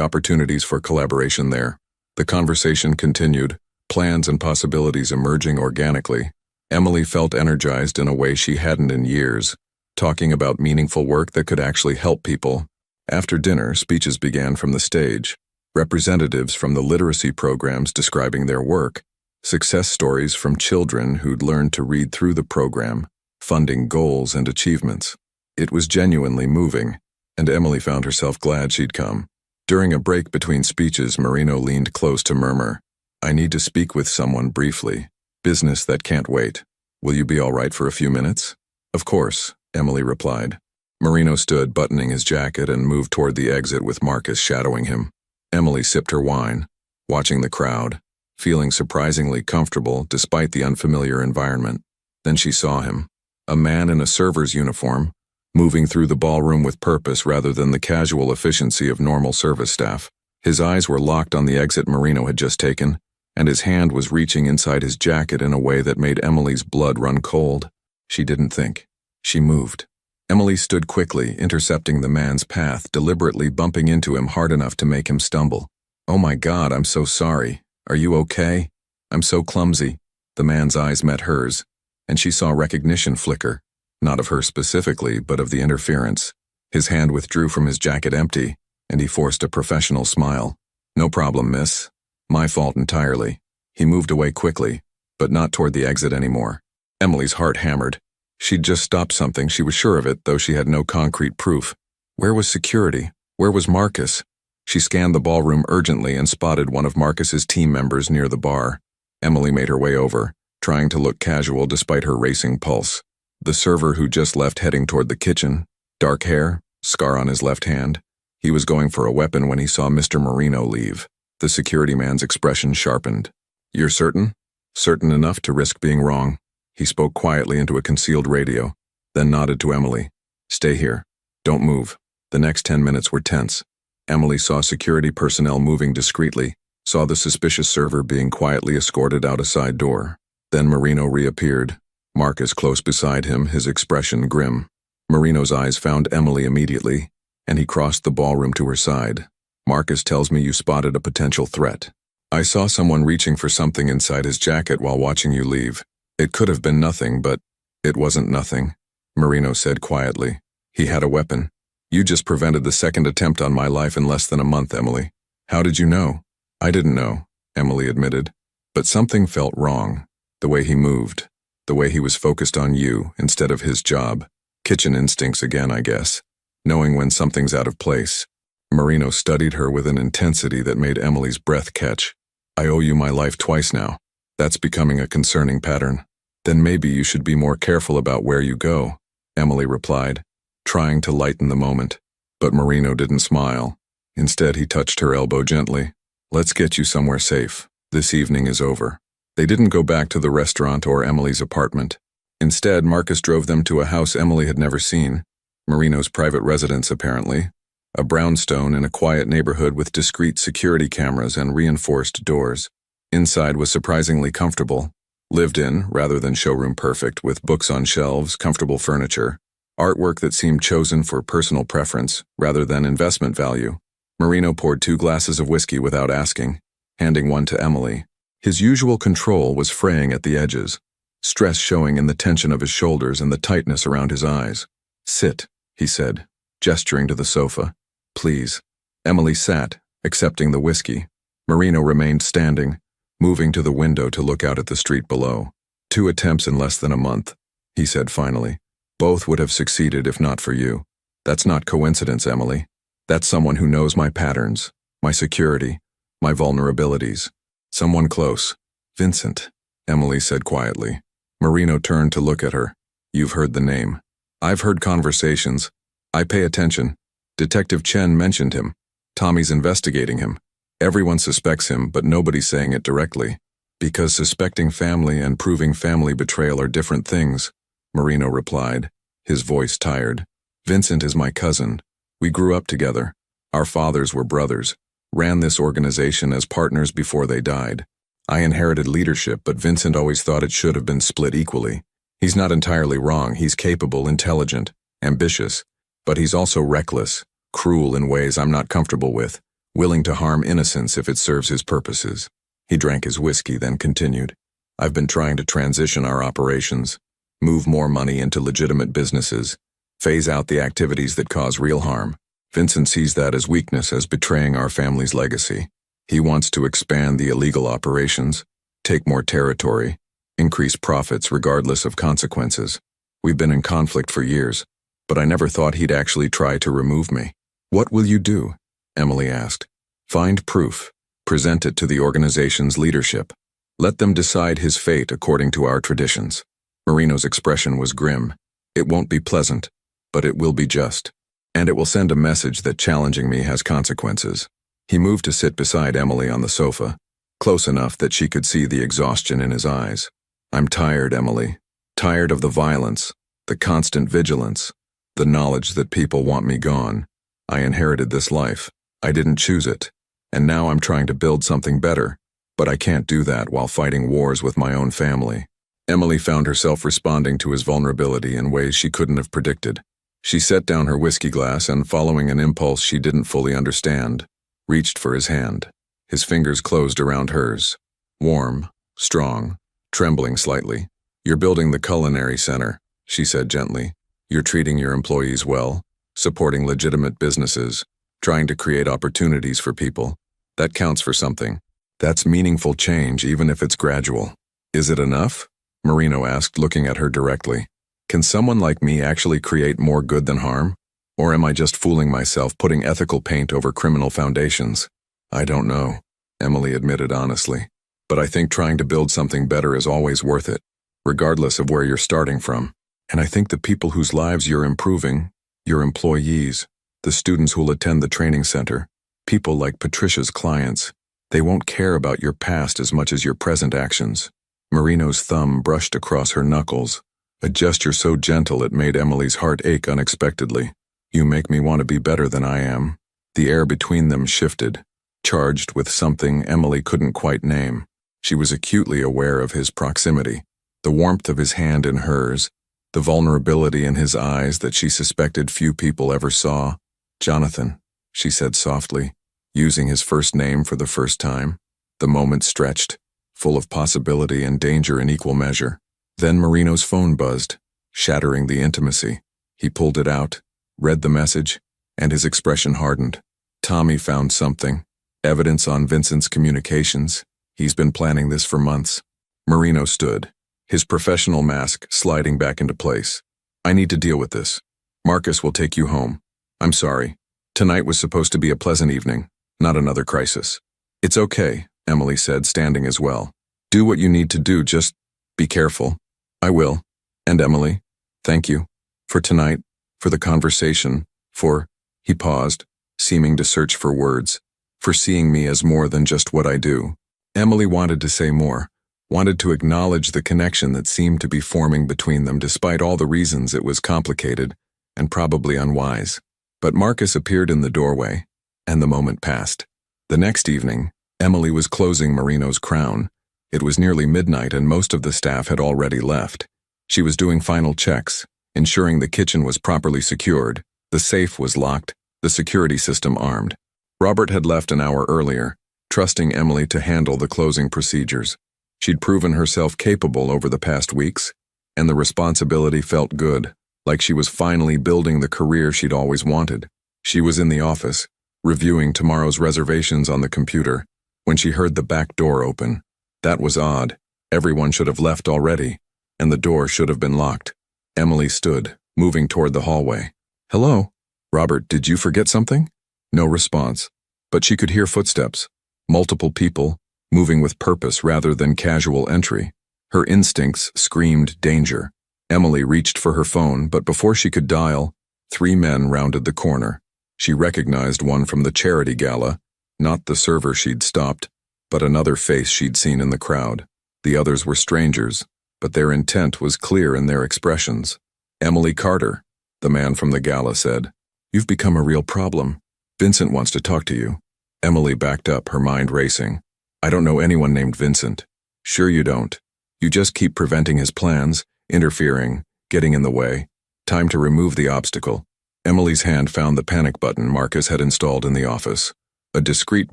opportunities for collaboration there." The conversation continued, plans and possibilities emerging organically. Emily felt energized in a way she hadn't in years, talking about meaningful work that could actually help people. After dinner, speeches began from the stage, representatives from the literacy programs describing their work, Success stories from children who'd learned to read through the program, funding goals and achievements. It was genuinely moving, and Emily found herself glad she'd come. During a break between speeches, Marino leaned close to murmur, "I need to speak with someone briefly. Business that can't wait. Will you be all right for a few minutes?" "Of course," Emily replied. Marino stood, buttoning his jacket, and moved toward the exit with Marcus shadowing him. Emily sipped her wine, watching the crowd, feeling surprisingly comfortable despite the unfamiliar environment. Then she saw him, a man in a server's uniform, moving through the ballroom with purpose rather than the casual efficiency of normal service staff. His eyes were locked on the exit Marino had just taken, and his hand was reaching inside his jacket in a way that made Emily's blood run cold. She didn't think. She moved. Emily stood quickly, intercepting the man's path, deliberately bumping into him hard enough to make him stumble. "Oh my God, I'm so sorry. Are you okay? I'm so clumsy." The man's eyes met hers, and she saw recognition flicker, not of her specifically, but of the interference. His hand withdrew from his jacket empty, and he forced a professional smile. "No problem, miss. My fault entirely." He moved away quickly, but not toward the exit anymore. Emily's heart hammered. She'd just stopped something, she was sure of it, though she had no concrete proof. Where was security? Where was Marcus? She scanned the ballroom urgently and spotted one of Marcus's team members near the bar. Emily made her way over, trying to look casual despite her racing pulse. The server who just left heading toward the kitchen, dark hair, scar on his left hand. He was going for a weapon when he saw Mr. Marino leave. The security man's expression sharpened. "You're certain? Certain enough to risk being wrong?" He spoke quietly into a concealed radio, then nodded to Emily. "Stay here. Don't move." The next 10 minutes were tense. Emily saw security personnel moving discreetly, saw the suspicious server being quietly escorted out a side door. Then Marino reappeared, Marcus close beside him, his expression grim. Marino's eyes found Emily immediately, and he crossed the ballroom to her side. "Marcus tells me you spotted a potential threat. I saw someone reaching for something inside his jacket while watching you leave. It could have been nothing, but it wasn't nothing," Marino said quietly. "He had a weapon. You just prevented the second attempt on my life in less than a month, Emily." "How did you know?" "I didn't know," Emily admitted. "But something felt wrong. The way he moved. The way he was focused on you instead of his job. Kitchen instincts again, I guess. Knowing when something's out of place." Marino studied her with an intensity that made Emily's breath catch. "I owe you my life twice now. That's becoming a concerning pattern." "Then maybe you should be more careful about where you go," Emily replied, trying to lighten the moment. But Marino didn't smile. Instead, he touched her elbow gently. "Let's get you somewhere safe. This evening is over." They didn't go back to the restaurant or Emily's apartment. Instead, Marcus drove them to a house Emily had never seen. Marino's private residence, apparently. A brownstone in a quiet neighborhood with discreet security cameras and reinforced doors. Inside was surprisingly comfortable. Lived in, rather than showroom perfect, with books on shelves, comfortable furniture. Artwork that seemed chosen for personal preference, rather than investment value. Marino poured 2 glasses of whiskey without asking, handing one to Emily. His usual control was fraying at the edges, stress showing in the tension of his shoulders and the tightness around his eyes. "Sit," he said, gesturing to the sofa. "Please." Emily sat, accepting the whiskey. Marino remained standing, moving to the window to look out at the street below. 2 attempts in less than a month, he said finally. "Both would have succeeded if not for you. That's not coincidence, Emily. That's someone who knows my patterns, my security, my vulnerabilities. Someone close." "Vincent," Emily said quietly. Marino turned to look at her. "You've heard the name." "I've heard conversations. I pay attention. Detective Chen mentioned him. Tommy's investigating him. Everyone suspects him, but nobody's saying it directly. Because suspecting family and proving family betrayal are different things," Marino replied, his voice tired. "Vincent is my cousin. We grew up together. Our fathers were brothers, ran this organization as partners before they died. I inherited leadership, but Vincent always thought it should have been split equally. He's not entirely wrong. He's capable, intelligent, ambitious, but he's also reckless, cruel in ways I'm not comfortable with, willing to harm innocents if it serves his purposes." He drank his whiskey, then continued. "I've been trying to transition our operations, move more money into legitimate businesses, phase out the activities that cause real harm. Vincent sees that as weakness, as betraying our family's legacy. He wants to expand the illegal operations, take more territory, increase profits regardless of consequences. We've been in conflict for years, but I never thought he'd actually try to remove me. What will you do? Emily asked. Find proof. Present it to the organization's leadership. Let them decide his fate according to our traditions. Marino's expression was grim. It won't be pleasant, but it will be just. And it will send a message that challenging me has consequences. He moved to sit beside Emily on the sofa, close enough that she could see the exhaustion in his eyes. I'm tired, Emily. Tired of the violence, the constant vigilance, the knowledge that people want me gone. I inherited this life. I didn't choose it. And now I'm trying to build something better, but I can't do that while fighting wars with my own family. Emily found herself responding to his vulnerability in ways she couldn't have predicted. She set down her whiskey glass and, following an impulse she didn't fully understand, reached for his hand. His fingers closed around hers. Warm, strong, trembling slightly. You're building the culinary center, she said gently. You're treating your employees well, supporting legitimate businesses, trying to create opportunities for people. That counts for something. That's meaningful change, even if it's gradual. Is it enough? Marino asked, looking at her directly. Can someone like me actually create more good than harm? Or am I just fooling myself, putting ethical paint over criminal foundations? I don't know, Emily admitted honestly. But I think trying to build something better is always worth it, regardless of where you're starting from. And I think the people whose lives you're improving, your employees, the students who'll attend the training center, people like Patricia's clients, they won't care about your past as much as your present actions. Marino's thumb brushed across her knuckles, a gesture so gentle it made Emily's heart ache unexpectedly. You make me want to be better than I am. The air between them shifted, charged with something Emily couldn't quite name. She was acutely aware of his proximity, the warmth of his hand in hers, the vulnerability in his eyes that she suspected few people ever saw. Jonathan, she said softly, using his first name for the first time. The moment stretched, full of possibility and danger in equal measure. Then Marino's phone buzzed, shattering the intimacy. He pulled it out, read the message, and his expression hardened. Tommy found something. Evidence on Vincent's communications. He's been planning this for months. Marino stood, his professional mask sliding back into place. I need to deal with this. Marcus will take you home. I'm sorry. Tonight was supposed to be a pleasant evening, not another crisis. It's okay, Emily said, standing as well. Do what you need to do, just be careful. I will. And Emily, thank you. For tonight, for the conversation, for, he paused, seeming to search for words, for seeing me as more than just what I do. Emily wanted to say more, wanted to acknowledge the connection that seemed to be forming between them despite all the reasons it was complicated and probably unwise. But Marcus appeared in the doorway, and the moment passed. The next evening, Emily was closing Marino's crown. It was nearly midnight and most of the staff had already left. She was doing final checks, ensuring the kitchen was properly secured, the safe was locked, the security system armed. Robert had left an hour earlier, trusting Emily to handle the closing procedures. She'd proven herself capable over the past weeks, and the responsibility felt good, like she was finally building the career she'd always wanted. She was in the office, reviewing tomorrow's reservations on the computer, when she heard the back door open. That was odd. Everyone should have left already, and the door should have been locked. Emily stood, moving toward the hallway. Hello? Robert, did you forget something? No response, but she could hear footsteps. Multiple people, moving with purpose rather than casual entry. Her instincts screamed danger. Emily reached for her phone, but before she could dial, 3 men rounded the corner. She recognized one from the charity gala, not the server she'd stopped, but another face she'd seen in the crowd. The others were strangers, but their intent was clear in their expressions. Emily Carter, the man from the gala said. You've become a real problem. Vincent wants to talk to you. Emily backed up, her mind racing. I don't know anyone named Vincent. Sure you don't. You just keep preventing his plans, interfering, getting in the way. Time to remove the obstacle. Emily's hand found the panic button Marcus had installed in the office, a discreet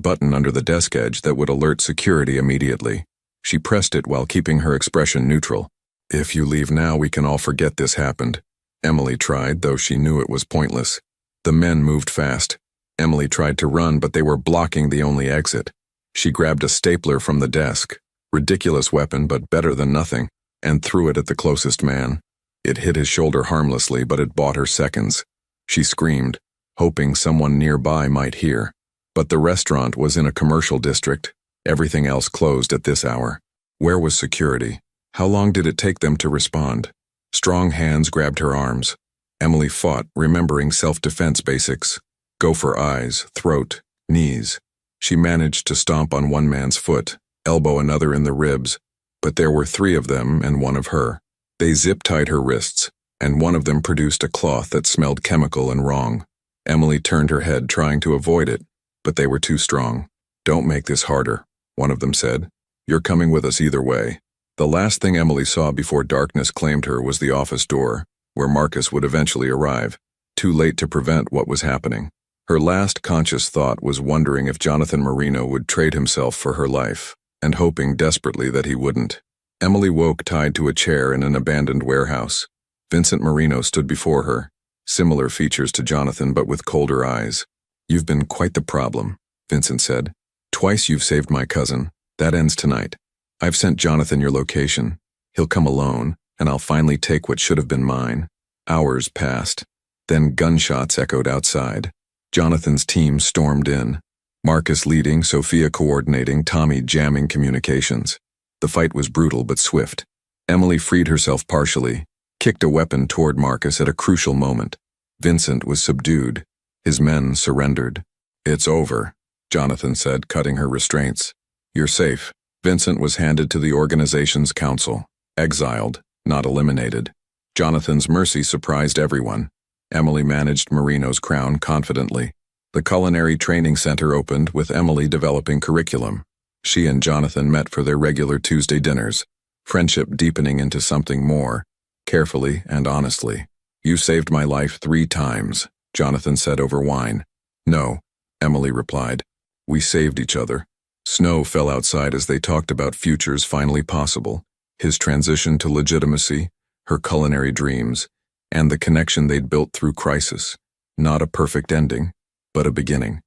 button under the desk edge that would alert security immediately. She pressed it while keeping her expression neutral. If you leave now, we can all forget this happened. Emily tried, though she knew it was pointless. The men moved fast. Emily tried to run, but they were blocking the only exit. She grabbed a stapler from the desk, Ridiculous weapon, but better than nothing, and threw it at the closest man. It hit his shoulder harmlessly, but it bought her seconds. She screamed, hoping someone nearby might hear. But the restaurant was in a commercial district. Everything else closed at this hour. Where was security? How long did it take them to respond? Strong hands grabbed her arms. Emily fought, remembering self-defense basics. Go for eyes, throat, knees. She managed to stomp on one man's foot, elbow another in the ribs, but there were 3 of them and 1 of her. They zip-tied her wrists, and one of them produced a cloth that smelled chemical and wrong. Emily turned her head, trying to avoid it, but they were too strong. Don't make this harder, one of them said. You're coming with us either way. The last thing Emily saw before darkness claimed her was the office door, where Marcus would eventually arrive, too late to prevent what was happening. Her last conscious thought was wondering if Jonathan Marino would trade himself for her life, and hoping desperately that he wouldn't. Emily woke tied to a chair in an abandoned warehouse. Vincent Marino stood before her, similar features to Jonathan but with colder eyes. You've been quite the problem, Vincent said. Twice you've saved my cousin. That ends tonight. I've sent Jonathan your location. He'll come alone, and I'll finally take what should have been mine. Hours passed. Then gunshots echoed outside. Jonathan's team stormed in. Marcus leading, Sophia coordinating, Tommy jamming communications. The fight was brutal but swift. Emily freed herself partially, kicked a weapon toward Marcus at a crucial moment. Vincent was subdued. His men surrendered. It's over, Jonathan said, cutting her restraints. You're safe. Vincent was handed to the organization's council, exiled, not eliminated. Jonathan's mercy surprised everyone. Emily managed Marino's crown confidently. The culinary training center opened, with Emily developing curriculum. She and Jonathan met for their regular Tuesday dinners, friendship deepening into something more, carefully and honestly. You saved my life 3 times, Jonathan said over wine. No, Emily replied. We saved each other. Snow fell outside as they talked about futures finally possible, his transition to legitimacy, her culinary dreams, and the connection they'd built through crisis. Not a perfect ending, but a beginning.